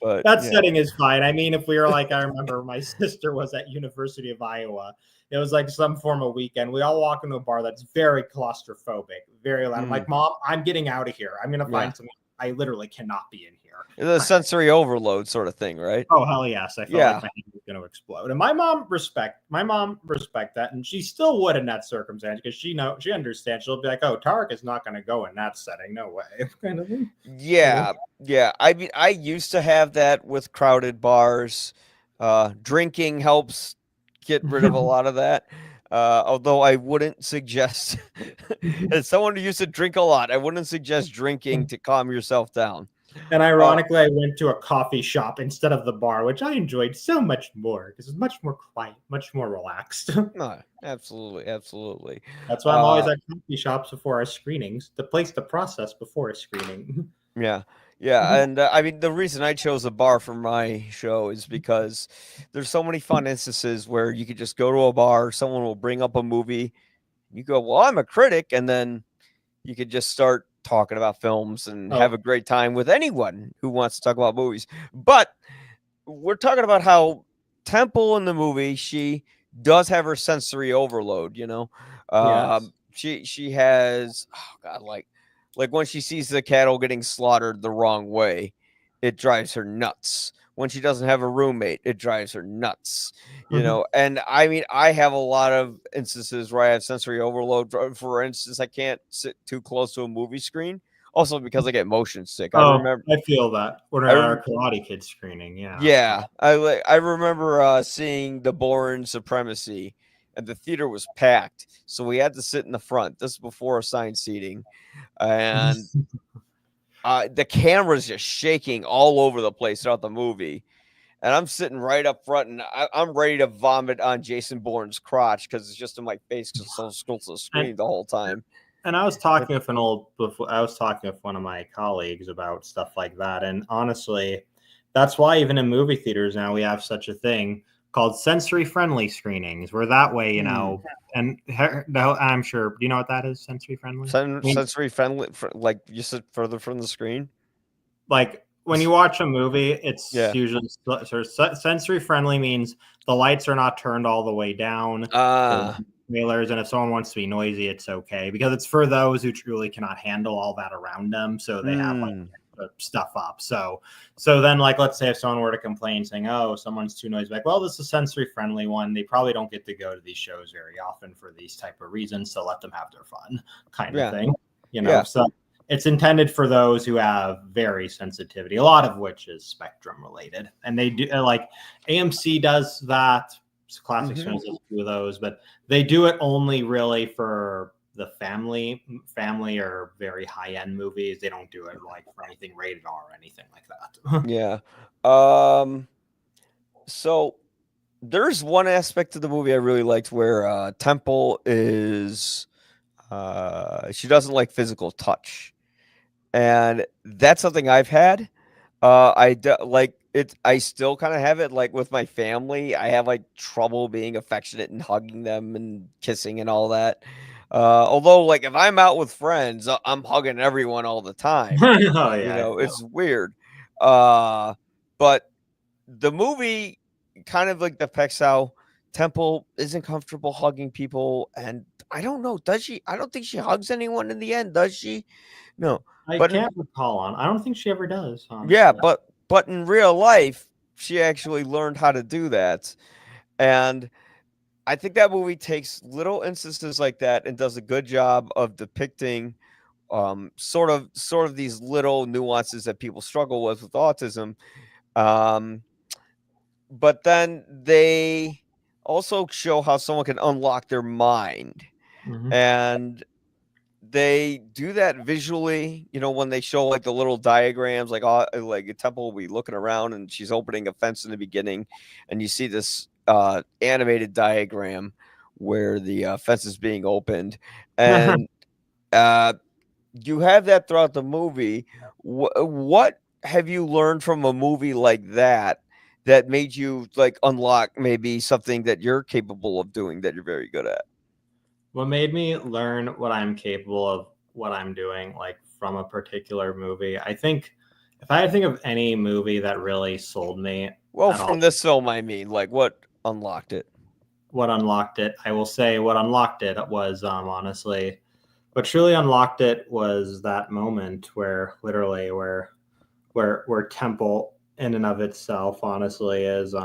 But that setting is fine. I mean, if we were like, I remember my sister was at University of Iowa. It was like some form of weekend. We all walk into a bar that's very claustrophobic, very loud. I'm like, Mom, I'm getting out of here. I'm going to find something. I literally cannot be in here. It's a sensory overload sort of thing, right? Oh, hell yes. I felt like my hand was going to explode. And my mom respect that. And she still would in that circumstance because she understands. She'll be like, oh, Tarek is not going to go in that setting. No way. Kind of thing. Yeah. I mean, I used to have that with crowded bars. Drinking helps get rid of a lot of that. Although I wouldn't suggest, as someone who used to drink a lot, I wouldn't suggest drinking to calm yourself down. And Uh, ironically, I went to a coffee shop instead of the bar, which I enjoyed so much more because it's much more quiet, much more relaxed. no, absolutely, absolutely. That's why I'm always Uh, at coffee shops before our screenings, the place to process before a screening. yeah, yeah, and I mean the reason I chose a bar for my show is because there's so many fun instances where you could just go to a bar, someone will bring up a movie, you go, "Well, I'm a critic," and then you could just start talking about films and have Oh, a great time with anyone who wants to talk about movies. But we're talking about how Temple in the movie, she does have her sensory overload, you know. yes. She has, oh god, like when she sees the cattle getting slaughtered the wrong way, it drives her nuts. When she doesn't have a roommate, it drives her nuts, you know. And I mean, I have a lot of instances where I have sensory overload. For instance, I can't sit too close to a movie screen, also because I get motion sick. Oh, I feel that. We're I at our rem- Karate Kid screening. Yeah. yeah, I remember seeing the Bourne Supremacy, and the theater was packed, so we had to sit in the front. This is before assigned seating, and the camera's just shaking all over the place throughout the movie. And I'm sitting right up front, and I'm ready to vomit on Jason Bourne's crotch because it's just in my face because it's so close to the and screen the whole time. and I was talking with I was talking with one of my colleagues about stuff like that. And honestly, that's why even in movie theaters now we have such a thing called sensory friendly screenings, where that way, and I'm sure, do you know what that is? Sensory friendly? Sensory friendly, like you sit further from the screen. Like when you watch a movie, it's Yeah. usually sort of sensory friendly means the lights are not turned all the way down. Ah. Trailers, and if someone wants to be noisy, it's okay because it's for those who truly cannot handle all that around them. So they have like stuff up. So then, like, let's say if someone were to complain saying, "Oh, someone's too noisy," like, well, this is a sensory friendly one. They probably don't get to go to these shows very often for these type of reasons. So let them have their fun, kind of thing. Yeah. So it's intended for those who have very sensitivity, a lot of which is spectrum related, and they do like AMC does that. Classic Stones does a few of those, but they do it only really for the family or very high end movies. They don't do it like for anything rated R or anything like that. Yeah. So there's one aspect of the movie I really liked where Temple is she doesn't like physical touch. And that's something I've had. Like it. I still kind of have it. Like with my family, I have like trouble being affectionate and hugging them and kissing and all that. Although, like if I'm out with friends, I'm hugging everyone all the time. Oh yeah, It's weird. But the movie kind of like depicts how Temple isn't comfortable hugging people, and I don't know. Does she? I don't think she hugs anyone in the end. Does she? No. I But can't recall on. I don't think she ever does. yeah, Honestly, but in real life, she actually learned how to do that. And I think that movie takes little instances like that and does a good job of depicting sort of these little nuances that people struggle with autism. Um but then they also show how someone can unlock their mind. And they do that visually, when they show like the little diagrams, like like a Temple will be looking around and she's opening a fence in the beginning, and you see this animated diagram where the fence is being opened, and you have that throughout the movie. What have you learned from a movie like that made you like unlock maybe something that you're capable of doing that you're very good at? What made me learn what I'm capable of, what I'm doing, like from a particular movie, I think if I had to think of any movie that really sold me Well, at all, from this film, I mean, like what unlocked it? what unlocked it, I will say what unlocked it was honestly, what truly unlocked it was that moment where literally where Temple in and of itself honestly is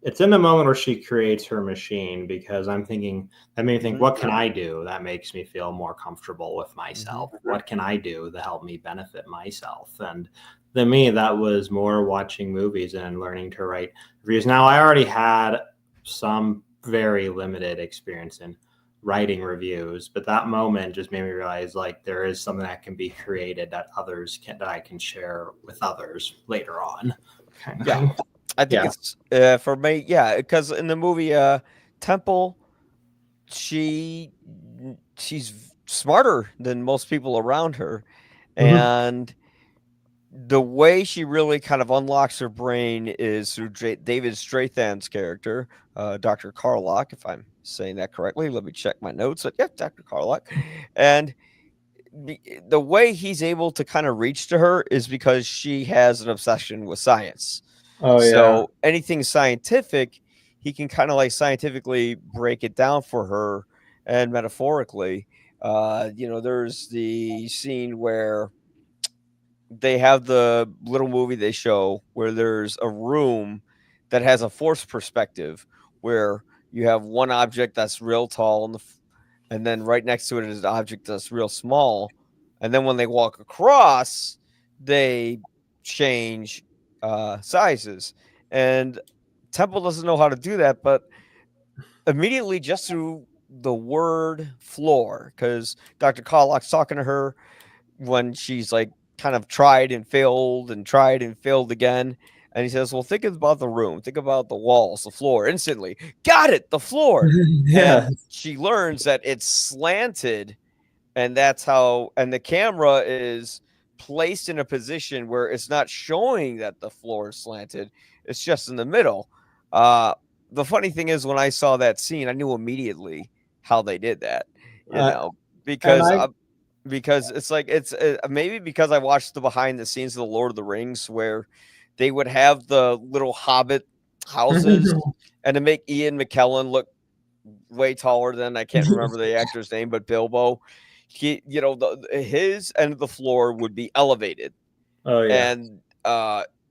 it's in the moment where she creates her machine, because that made me think, what can I do that makes me feel more comfortable with myself? What can I do to help me benefit myself? And to me, that was more watching movies and learning to write reviews. Now, I already had some very limited experience in writing reviews, but that moment just made me realize like there is something that can be created that I can share with others later on, kind of Yeah, thing. I think Yeah. it's for me. Yeah, because in the movie Temple, she she's smarter than most people around her, Mhm. and the way she really kind of unlocks her brain is through David Strathan's character, Dr. Carlock, if I'm saying that correctly. Let me check my notes. But yeah, Dr. Carlock. And the way he's able to kind of reach to her is because she has an obsession with science. Oh yeah. So anything scientific, he can kind of like scientifically break it down for her and metaphorically. There's the scene where they have the little movie they show where there's a room that has a force perspective where you have one object that's real tall and then right next to it is an object that's real small, and then when they walk across they change sizes, and Temple doesn't know how to do that, but immediately just through the word floor, because Dr. Carlock's talking to her when she's like kind of tried and failed again. And he says, well, think about the room, think about the walls, the floor. Instantly, got it, the floor. Yeah. And she learns that it's slanted, and that's how, and the camera is placed in a position where it's not showing that the floor is slanted, it's just in the middle. uh the funny thing is, when I saw that scene, I knew immediately how they did that, you Uh, know, and because I because it's like it's maybe because I watched the behind the scenes of the Lord of the Rings where they would have the little hobbit houses, and to make Ian McKellen look way taller than, I can't remember the actor's name, but Bilbo, his end of the floor would be elevated, oh yeah. and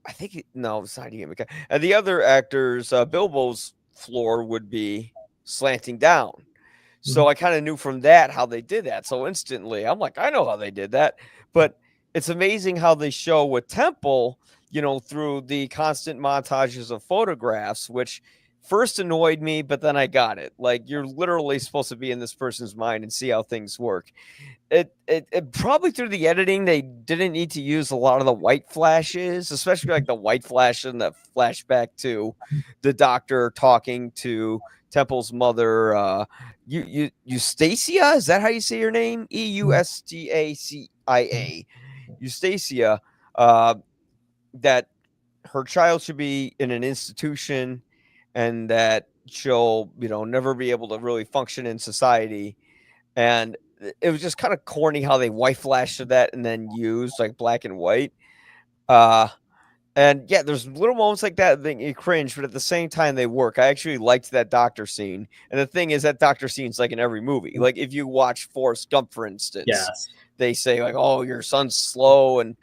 I think no, it's not Ian McKellen, and the other actors, Bilbo's floor would be slanting down. So Mhm. I kind of knew from that how they did that. So instantly, I'm like, I know how they did that. But it's amazing how they show with Temple, through the constant montages of photographs, which first annoyed me, but then I got it. Like, you're literally supposed to be in this person's mind and see how things work. It probably through the editing they didn't need to use a lot of the white flashes, especially like the white flash and the flashback to the doctor talking to Temple's mother, Eustacia. Is that how you say your name? Eustacia. Eustacia. Uh, that her child should be in an institution, and that she'll never be able to really function in society, and it was just kind of corny how they white flashed that and then used like black and white. Uh, and yeah, there's little moments like that you cringe, but at the same time they work. I actually liked that doctor scene, and the thing is that doctor scene's like in every movie. Like if you watch Forrest Gump, for instance, Yes. they say like, "Oh, your son's slow," and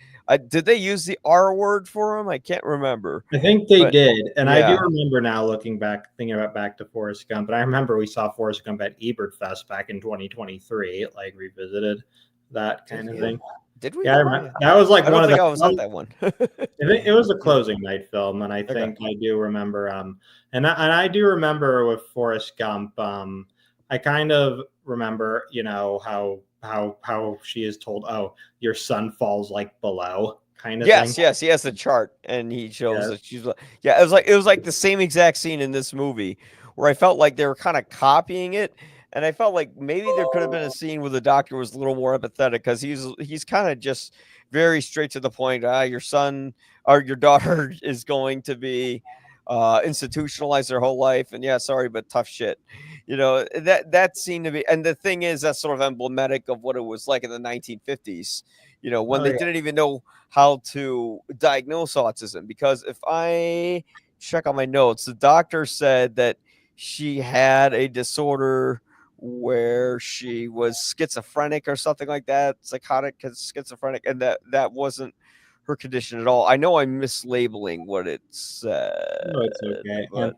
did they use the R word for him? I can't remember, I think they but did. And I do yeah, remember now looking back, thinking about back to Forrest Gump. But I remember we saw Forrest Gump at Ebert Fest back in 2023, like revisited that kind of thing. did we? Yeah, I Oh, remember yeah. that was like I one don't of think the I was at that one. I think it was the closing night film, and I Okay. think I do remember. And I do remember with Forrest Gump. I kind of remember, how she is told, "Oh, your son falls like below," kind of thing. Yes, he has the chart, and he shows Yeah. that she's yeah, it was like the same exact scene in this movie where I felt like they were kind of copying it, and I felt like maybe there could have been a scene where the doctor was a little more empathetic, because he's kind of just very straight to the point. Your son or your daughter is going to be institutionalized their whole life, and yeah, sorry, but tough shit. That seemed to be, and the thing is, that's sort of emblematic of what it was like in the 1950s. When Oh they yeah. didn't even know how to diagnose autism, because if I check on my notes, the doctor said that she had a disorder where she was schizophrenic or something like that, psychotic schizophrenic, and that wasn't her condition at all. I know I'm mislabeling what it said, No, it's okay. but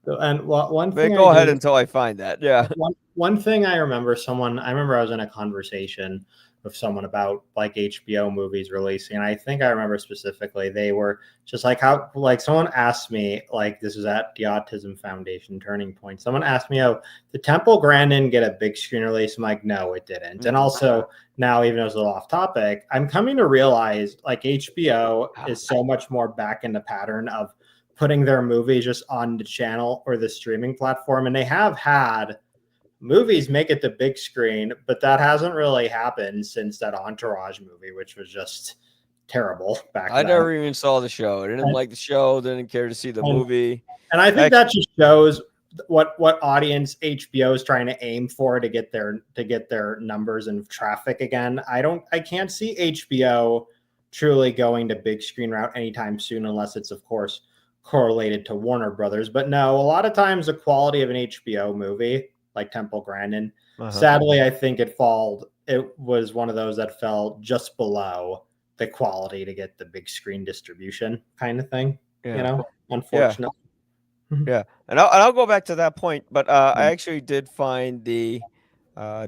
One but thing I go ahead do until I find that. Yeah. one thing I remember I remember I was in a conversation with someone about like HBO movies releasing, and I think I remember specifically they were just like how like someone asked me, like this was at the Autism Foundation Turning Point. Someone asked me, "Oh, did Temple Grandin get a big screen release?" I'm like, "No, it didn't." And also now, even though it's a little off topic, I'm coming to realize like HBO is so much more back in the pattern of putting their movies just on the channel or the streaming platform, and they have had movies make it to big screen, but that hasn't really happened since that Entourage movie, which was just terrible back I then. never even saw the show. I didn't like the show. Didn't care to see the movie. And I think that just shows what audience HBO is trying to aim for to get their numbers and traffic again. I can't see HBO truly going to big screen route anytime soon, unless it's of course correlated to Warner Brothers. But no, a lot of times the quality of an HBO movie like Temple Grandin. Sadly, I think it was one of those that fell just below the quality to get the big screen distribution kind of thing. Unfortunately. Yeah. And I'll go back to that point, but I actually did find the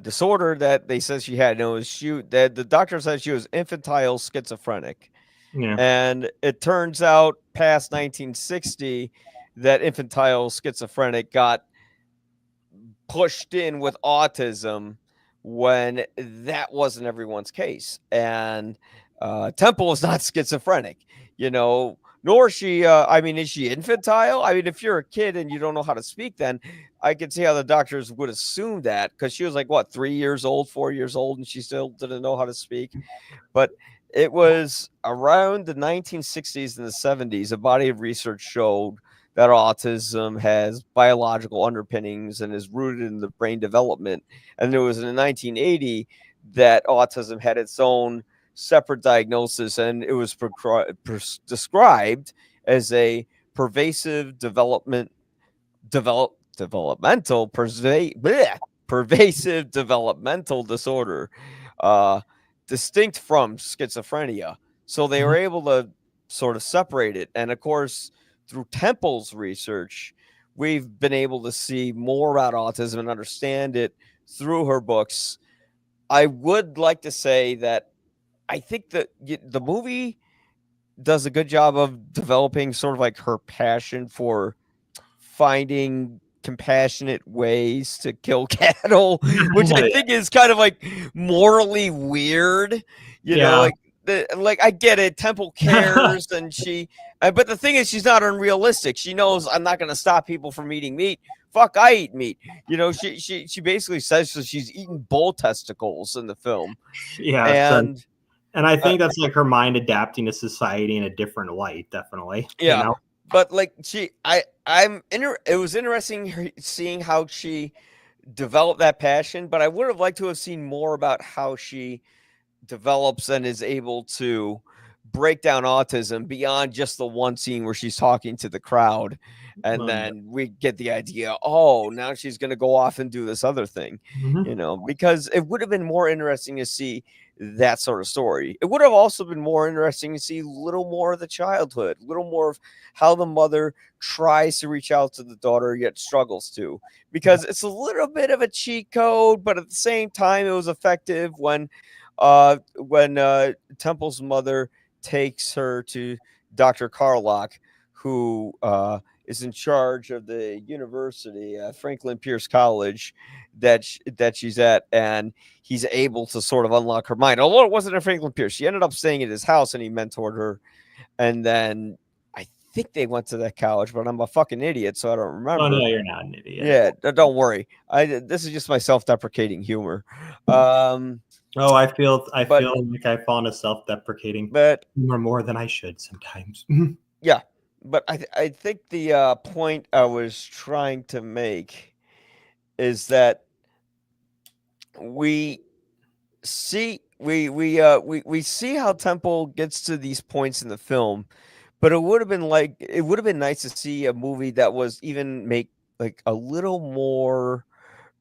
disorder that they said she had. And it was that the doctor said she was infantile schizophrenic. Yeah. And it turns out past 1960 that infantile schizophrenic got pushed in with autism when that wasn't everyone's case. And Temple is not schizophrenic, nor is she, is she infantile? I mean, if you're a kid and you don't know how to speak, then I could see how the doctors would assume that, because she was like, 3 years old, 4 years old, and she still didn't know how to speak. But it was around the 1960s and the 70s, a body of research showed that autism has biological underpinnings and is rooted in the brain development. And it was in 1980 that autism had its own separate diagnosis, and it was described as a pervasive pervasive developmental disorder, distinct from schizophrenia. So they were able to sort of separate it. And of course, through Temple's research, we've been able to see more about autism and understand it through her books. I would like to say that I think that the movie does a good job of developing sort of like her passion for finding compassionate ways to kill cattle, which I think is kind of like morally weird, like I get it. Temple cares, and but the thing is, she's not unrealistic. She knows I'm not going to stop people from eating meat. Fuck, I eat meat. She basically says so she's eating bull testicles in the film. Yeah, and I think that's like her mind adapting to society in a different light, definitely. Yeah, but like it was interesting seeing how she developed that passion. But I would have liked to have seen more about how she develops and is able to break down autism beyond just the one scene where she's talking to the crowd, and then we get the idea, now she's going to go off and do this other thing, because it would have been more interesting to see that sort of story. It would have also been more interesting to see a little more of the childhood, a little more of how the mother tries to reach out to the daughter yet struggles to, because it's a little bit of a cheat code, but at the same time it was effective when Temple's mother takes her to Dr. Carlock, who is in charge of the university, Franklin Pierce College, that she's at, and he's able to sort of unlock her mind. Although it wasn't at Franklin Pierce, she ended up staying at his house, and he mentored her. And then I think they went to that college, but I'm a fucking idiot, so I don't remember. Oh no, you're not an idiot. Yeah, don't worry. This is just my self-deprecating humor. I feel like I fall into self-deprecating humor more than I should sometimes. Yeah, but I think the point I was trying to make is that we see how Temple gets to these points in the film, but it would have been nice to see a movie that was even make like a little more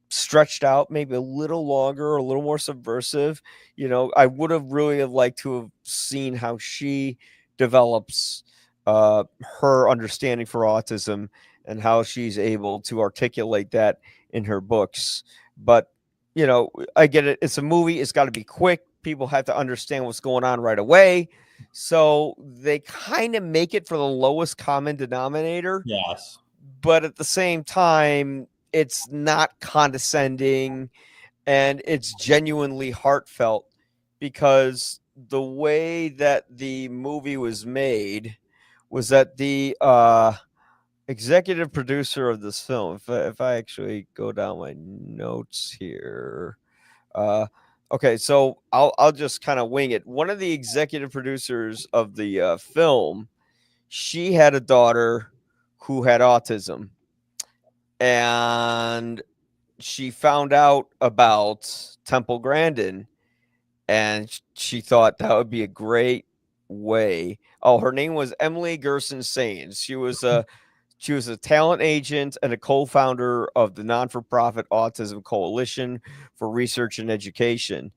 stretched out, maybe a little longer, a little more subversive. I would have really liked to have seen how she develops her understanding for autism and how she's able to articulate that in her books. But I get it. It's a movie. It's got to be quick. people have to understand what's going on right away. So they kind of make it for the lowest common denominator, Yes. but at the same time, it's not condescending and it's genuinely heartfelt because the way that the movie was made was that the executive producer of this film, if I actually go down my notes here, uh, okay, so I'll just kind of wing it. One of the executive producers of the film, she had a daughter who had autism, and she found out about Temple Grandin, and she thought that would be a great way. Oh, her name was Emily Gerson Sains. She was a talent agent and a co-founder of the non-for-profit Autism Coalition for Research and Education.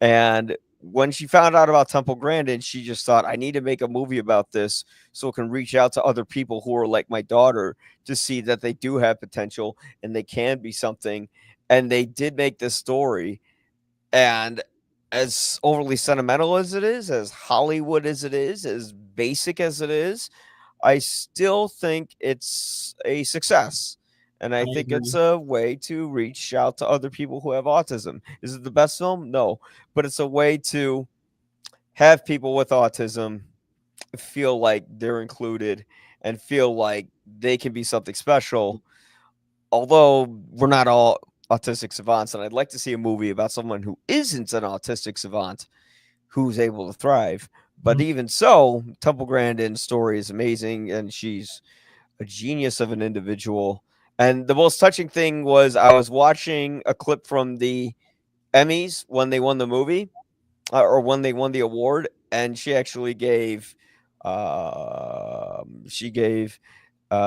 And when she found out about Temple Grandin, she just thought, I need to make a movie about this so it can reach out to other people who are like my daughter to see that they do have potential and they can be something. And they did make this story. And as overly sentimental as it is, as Hollywood as it is, as basic as it is, I still think it's a success. And I I think it's agree. a way to reach out to other people who have autism. Is it the best film? No. But it's a way to have people with autism feel like they're included and feel like they can be something special. Although we're not all autistic savants, and I'd like to see a movie about someone who isn't an autistic savant who's able to thrive. But Mhm. even so, Temple Grandin's story is amazing, and she's a genius of an individual. And the most touching thing was I was watching a clip from the Emmys when they won the movie, or when they won the award, and she gave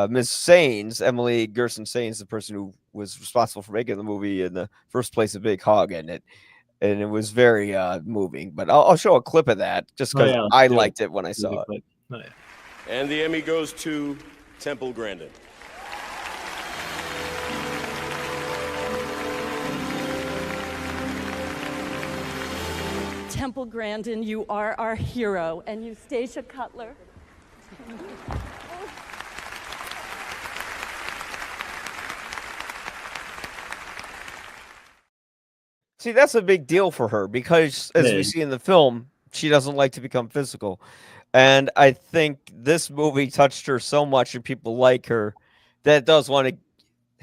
Ms. Sains, Emily Gerson Sains, the person who was responsible for making the movie in the first place, a big hug, and it was very moving. But I'll show a clip of that just Oh because yeah, let's I do it. liked it when I Do the saw it. clip. Oh, yeah. And the Emmy goes to Temple Grandin. Temple Grandin, you are our hero, and Eustacia Cutler. See, that's a big deal for her because, as It we is. see in the film, she doesn't like to become physical. And I think this movie touched her so much, and people like her, that it does want to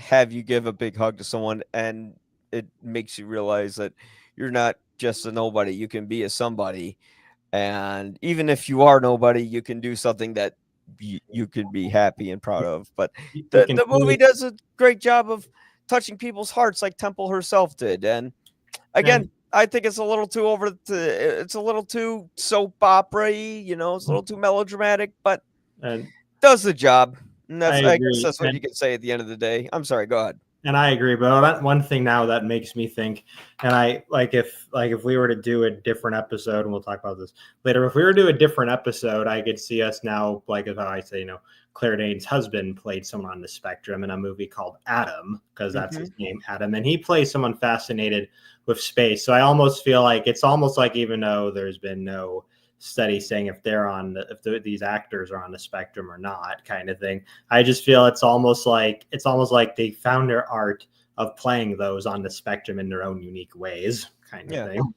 have you give a big hug to someone, and it makes you realize that you're not just a nobody. You can be a somebody. And even if you are nobody, you can do something that you can be happy and proud of. But You can the movie see, does a great job of touching people's hearts like Temple herself did. And again, and I think it's a little too it's a little too soap opera-y, it's a little too melodramatic, but and does the job. And I I guess agree. that's what you can say at the end of the day. I'm sorry, go ahead. And I agree, but one thing now that makes me think, and I if we were to do a different episode, and we'll talk about this later. If we were to do a different episode, I could see us now, like as how I say, Claire Danes' husband played someone on the spectrum in a movie called Adam, because that's Mhm. his name, Adam, and he plays someone fascinated with space. So I almost feel like it's almost like, even though there's been no study saying if these actors are on the spectrum or not, kind of thing. I just feel it's almost like they found their art of playing those on the spectrum in their own unique ways, kind of Yeah. thing.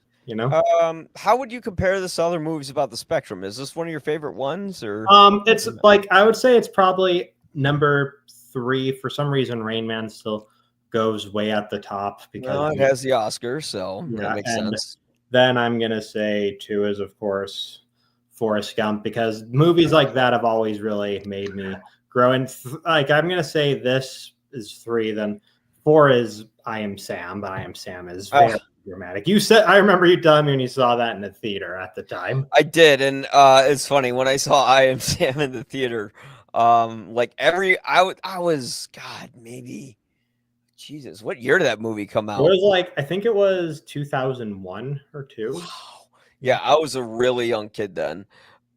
How would you compare this to other movies about the spectrum? Is this one of your favorite ones, or? It's like, I would say it's probably number 3. For some reason, Rain Man still goes way at the top Well, because it has the Oscar, so that makes and sense. then I'm gonna say 2 is, of course, Forrest Gump, because movies like that have always really made me grow. And like, I'm gonna say this is 3. Then 4 is I Am Sam, but I Am Sam is very dramatic. I remember you telling me when you saw that in the theater at the time. I did, and it's funny when I saw I Am Sam in the theater. I was, God, maybe, Jesus, what year did that movie come It out? was like, I think it was 2001 or 2. Wow. Yeah, I was a really young kid then,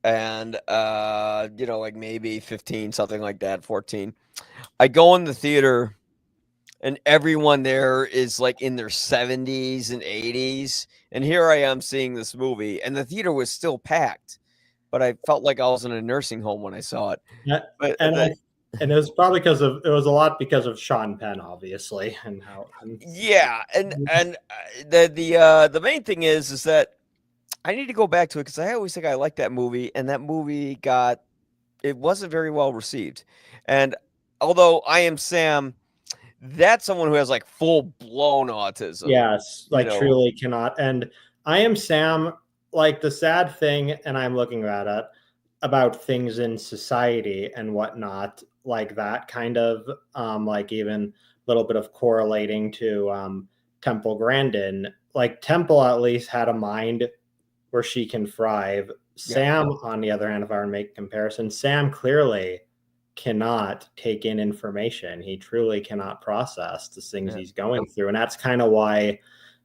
and like maybe 15, something like that, 14. I go in the theater, and everyone there is like in their 70s and 80s. And here I am seeing this movie, and the theater was still packed, but I felt like I was in a nursing home when I saw it. Yeah, But and it was probably it was a lot because of Sean Penn, obviously, and how. yeah, and the main thing is that I need to go back to it because I always think I like that movie, and that movie it wasn't very well received. And although I Am Sam, that's someone who has like full blown autism. Yes, like truly cannot. And I Am Sam, like the sad thing, and I'm looking at it about things in society and whatnot, like that kind of, like even a little bit of correlating to Temple Grandin. Like Temple at least had a mind where she can thrive. Sam, on the other hand, if I were to make a comparison, Sam clearly cannot take in information. He truly cannot process the things he's going through. And that's kind of why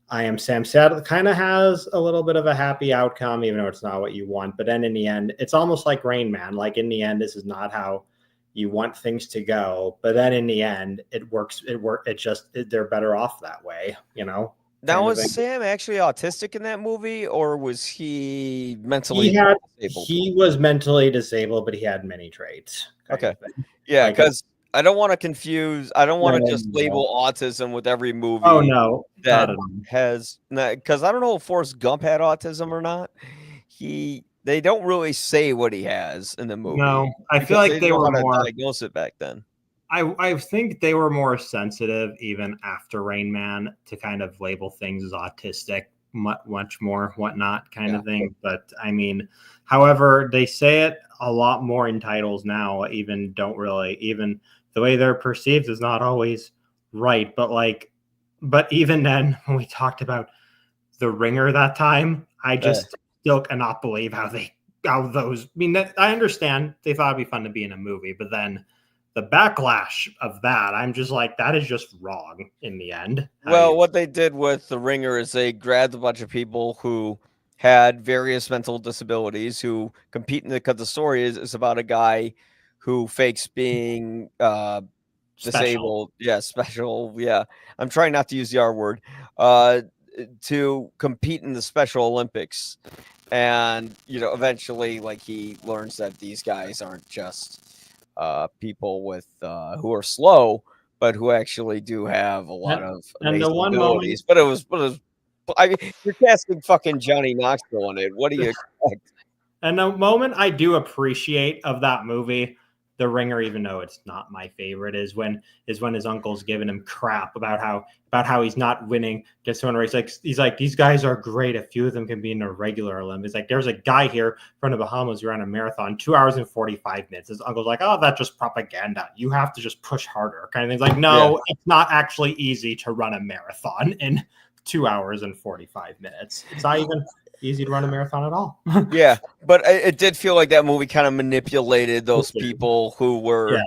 I Am Sam Sad kind of has a little bit of a happy outcome, even though it's not what you want. But then in the end, it's almost like Rain Man. Like in the end, this is not how you want things to go. But then in the end, it works. They're better off that way, you know? Now, was Sam actually autistic in that movie, or was he mentally disabled? He was mentally disabled, but he had many traits. Okay. Yeah, because I don't want to confuse. I don't want to just label autism with every movie. Oh no, that has, because I don't know if Forrest Gump had autism or not. They don't really say what he has in the movie. No, I feel like they were more diagnose it back then. I think they were more sensitive even after Rain Man to kind of label things as autistic, much more whatnot kind of thing. But I mean, however, they say it a lot more in titles now. Even the way they're perceived is not always right. But even then, when we talked about The Ringer that time, I just still cannot believe how those. I mean, I understand they thought it'd be fun to be in a movie, but then the backlash of that, I'm just like, that is just wrong in the end. Well, what they did with The Ringer is they grabbed a bunch of people who had various mental disabilities who compete in because the story is about a guy who fakes being disabled. Yeah, special. Yeah. I'm trying not to use the R word to compete in the Special Olympics. And, eventually, like, he learns that these guys aren't just people with who are slow, but who actually do have a lot of amazing abilities. But it was, I mean, you're casting fucking Johnny Knoxville in it. What do you expect? And the moment I do appreciate of that movie, The Ringer, even though it's not my favorite, is when his uncle's giving him crap about how he's not winning against someone. He's like, these guys are great. A few of them can be in a regular Olympics. Like, there's a guy here from the Bahamas who ran a marathon 2 hours and 45 minutes. His uncle's like, oh, that's just propaganda. You have to just push harder, kind of thing. It's like, no, It's not actually easy to run a marathon in 2 hours and 45 minutes. It's not even easy to run a marathon at all. Yeah, but it did feel like that movie kind of manipulated those people who were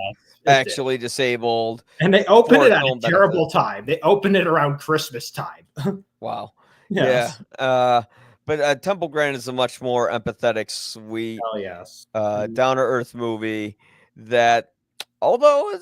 actually disabled. And they opened it at a terrible time. They opened it around Christmas time. Wow. Yes. Yeah. But Temple Grandin is a much more empathetic, sweet, down to earth movie that, although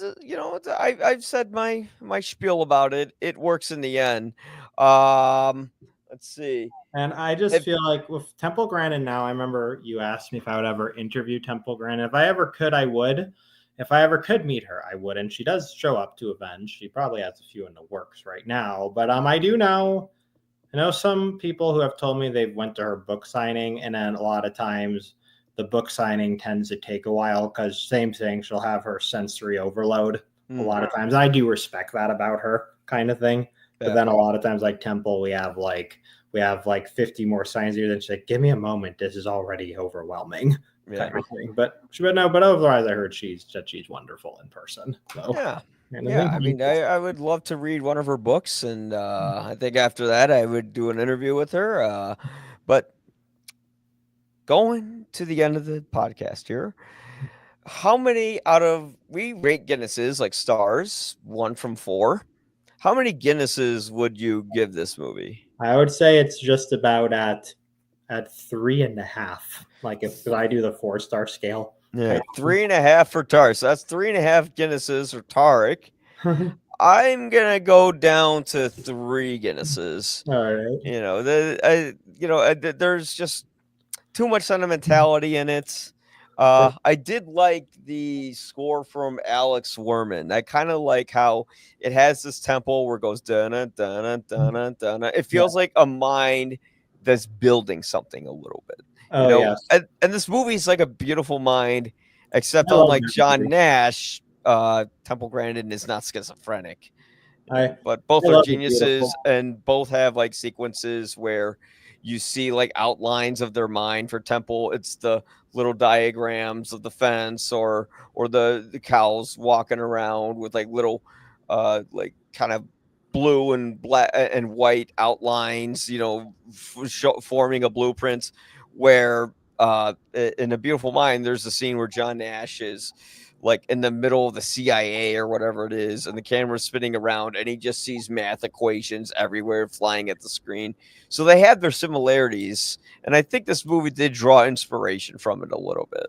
I've said my spiel about it, it works in the end. Let's see. And I just feel like with Temple Grandin now, I remember you asked me if I would ever interview Temple Grandin. If I ever could, I would. If I ever could meet her, I would. And she does show up to events. She probably has a few in the works right now. But I know some people who have told me they went to her book signing, and then a lot of times the book signing tends to take a while because same thing, she'll have her sensory overload a lot of times. I do respect that about her kind of thing. But then a lot of times, like Temple, we have like 50 more signs here. Then she's like, give me a moment. This is already overwhelming. Kind of thing. But otherwise I heard she's wonderful in person. So, I mean, I would love to read one of her books, and I think after that I would do an interview with her. But going to the end of the podcast here, how many we rate Guinnesses like stars, 1 from 4. How many Guinnesses would you give this movie? I would say it's just about at 3.5. Like if I do the 4-star scale. Yeah, 3.5 for Tarek. So that's 3.5 Guinnesses for Tarek. I'm gonna go down to 3 Guinnesses. All right. There's just too much sentimentality in it. I did like the score from Alex Werman. I kind of like how it has this tempo where it goes dun dun dun dun dun. It Yeah. feels like a mind that's building something a little bit, Oh yes. And this movie's like a beautiful mind, except I love unlike that John movie. Nash, Temple Grandin is not schizophrenic. I But both are love it. Beautiful. geniuses, and both have like sequences where you see like outlines of their mind. For Temple, it's the little diagrams of the fence, or the cows walking around with like little like kind of blue and black and white outlines, forming a blueprint. Where in A Beautiful Mind, there's a scene where John Nash is like in the middle of the CIA or whatever it is, and the camera's spinning around, and he just sees math equations everywhere flying at the screen. So they have their similarities, and I think this movie did draw inspiration from it a little bit.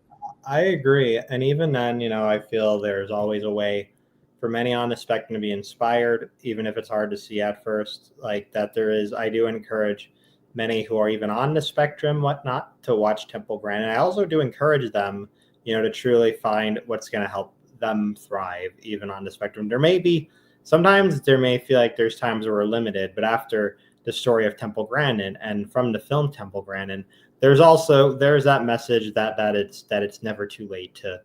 I agree. And even then, I feel there's always a way for many on the spectrum to be inspired, even if it's hard to see at first. Like that, I do encourage many who are even on the spectrum, whatnot, to watch Temple Grandin. I also do encourage them, to truly find what's going to help them thrive, even on the spectrum. Sometimes there may feel like there's times where we're limited, but after the story of Temple Grandin and from the film Temple Grandin, there's that message that it's never too late to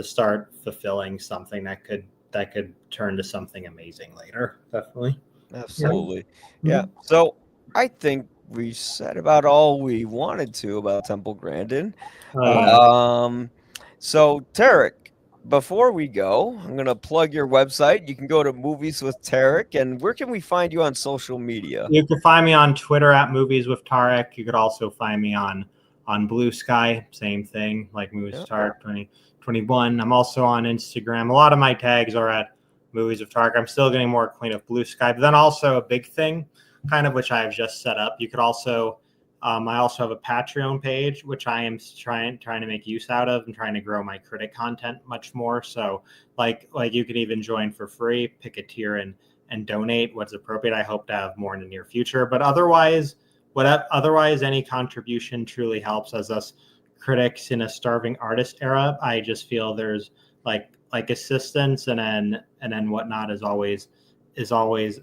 start fulfilling something that could turn to something amazing later. Definitely. Absolutely. Yeah. Yeah. So I think we said about all we wanted to about Temple Grandin. Yeah. So Tarek, before we go, I'm gonna plug your website. You can go to Movies with Tarek, and where can we find you on social media? You can find me on Twitter at Movies with Tarek. You could also find me on Blue Sky, same thing, like Movies with Tarek 2021. I'm also on Instagram. A lot of my tags are at Movies with Tarek. I'm still getting more acquainted with Blue Sky, but then also a big thing, kind of which I've just set up. You could also, I also have a Patreon page, which I am trying to make use out of and trying to grow my critic content much more. So like you could even join for free, pick a tier and donate what's appropriate. I hope to have more in the near future, but otherwise any contribution truly helps. As us critics in a starving artist era, I just feel there's like assistance and then whatnot is always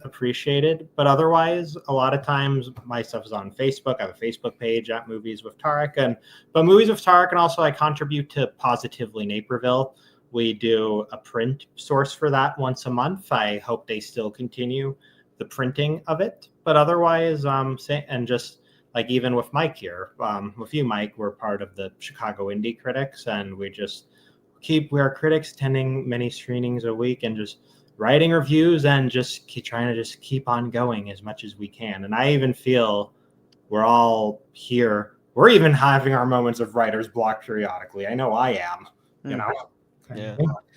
appreciated. But otherwise, a lot of times my stuff is on Facebook. I have a Facebook page at Movies with Tarek, but Movies with Tarek, and also I contribute to Positively Naperville. We do a print source for that once a month. I hope they still continue the printing of it. But otherwise, and just like even with Mike here, with you, Mike, we're part of the Chicago Indie Critics, and we are critics attending many screenings a week and just writing reviews and just trying to keep on going as much as we can. And I even feel we're all here. We're even having our moments of writer's block periodically. I know I am, Yeah.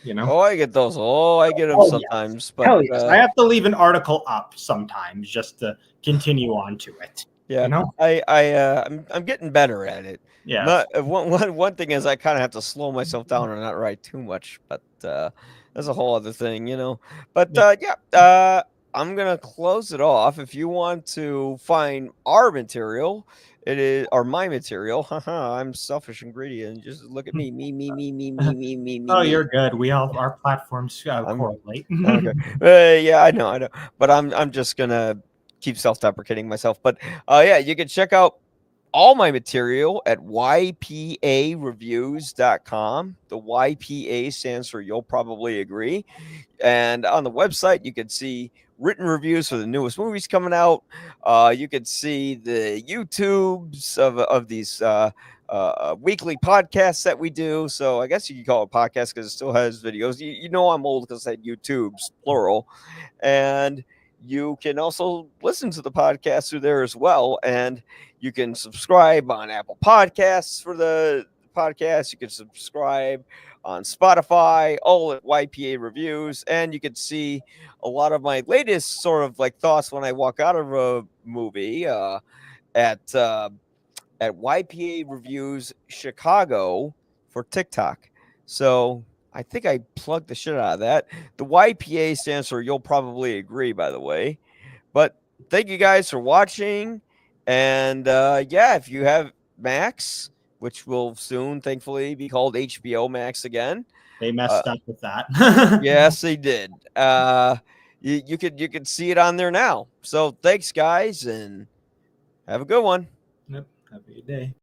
you know. Oh, I get those. Oh, I get them Oh, sometimes. yes. But Hell yes. I have to leave an article up sometimes just to continue on to it. yeah, I'm getting better at it. Yeah. Not one thing is I kind of have to slow myself down and not write too much, but that's a whole other thing, But I'm gonna close it off. If you want to find our material, it is or my material. Haha, I'm selfish and greedy, and just look at me, me. Oh, you're good. Our platforms I'm correlate. okay. Yeah, I know, but I'm just gonna keep self-deprecating myself. But yeah, you can check out all my material at ypareviews.com. The YPA stands for You'll Probably Agree. And on the website, you can see written reviews for the newest movies coming out. You can see the YouTubes of these weekly podcasts that we do. So I guess you can call it a podcast because it still has videos. You know I'm old because I said YouTubes, plural. And you can also listen to the podcast through there as well. And you can subscribe on Apple Podcasts for the podcast. You can subscribe on Spotify, all at YPA Reviews. And you can see a lot of my latest sort of like thoughts when I walk out of a movie at YPA Reviews Chicago for TikTok. So I think I plugged the shit out of that. The YPA stands for You'll Probably Agree, by the way. But thank you guys for watching. And yeah, if you have Max, which will soon, thankfully, be called HBO Max again. They messed up with that. Yes, they did. You could see it on there now. So thanks, guys, and have a good one. Yep. Have a good day.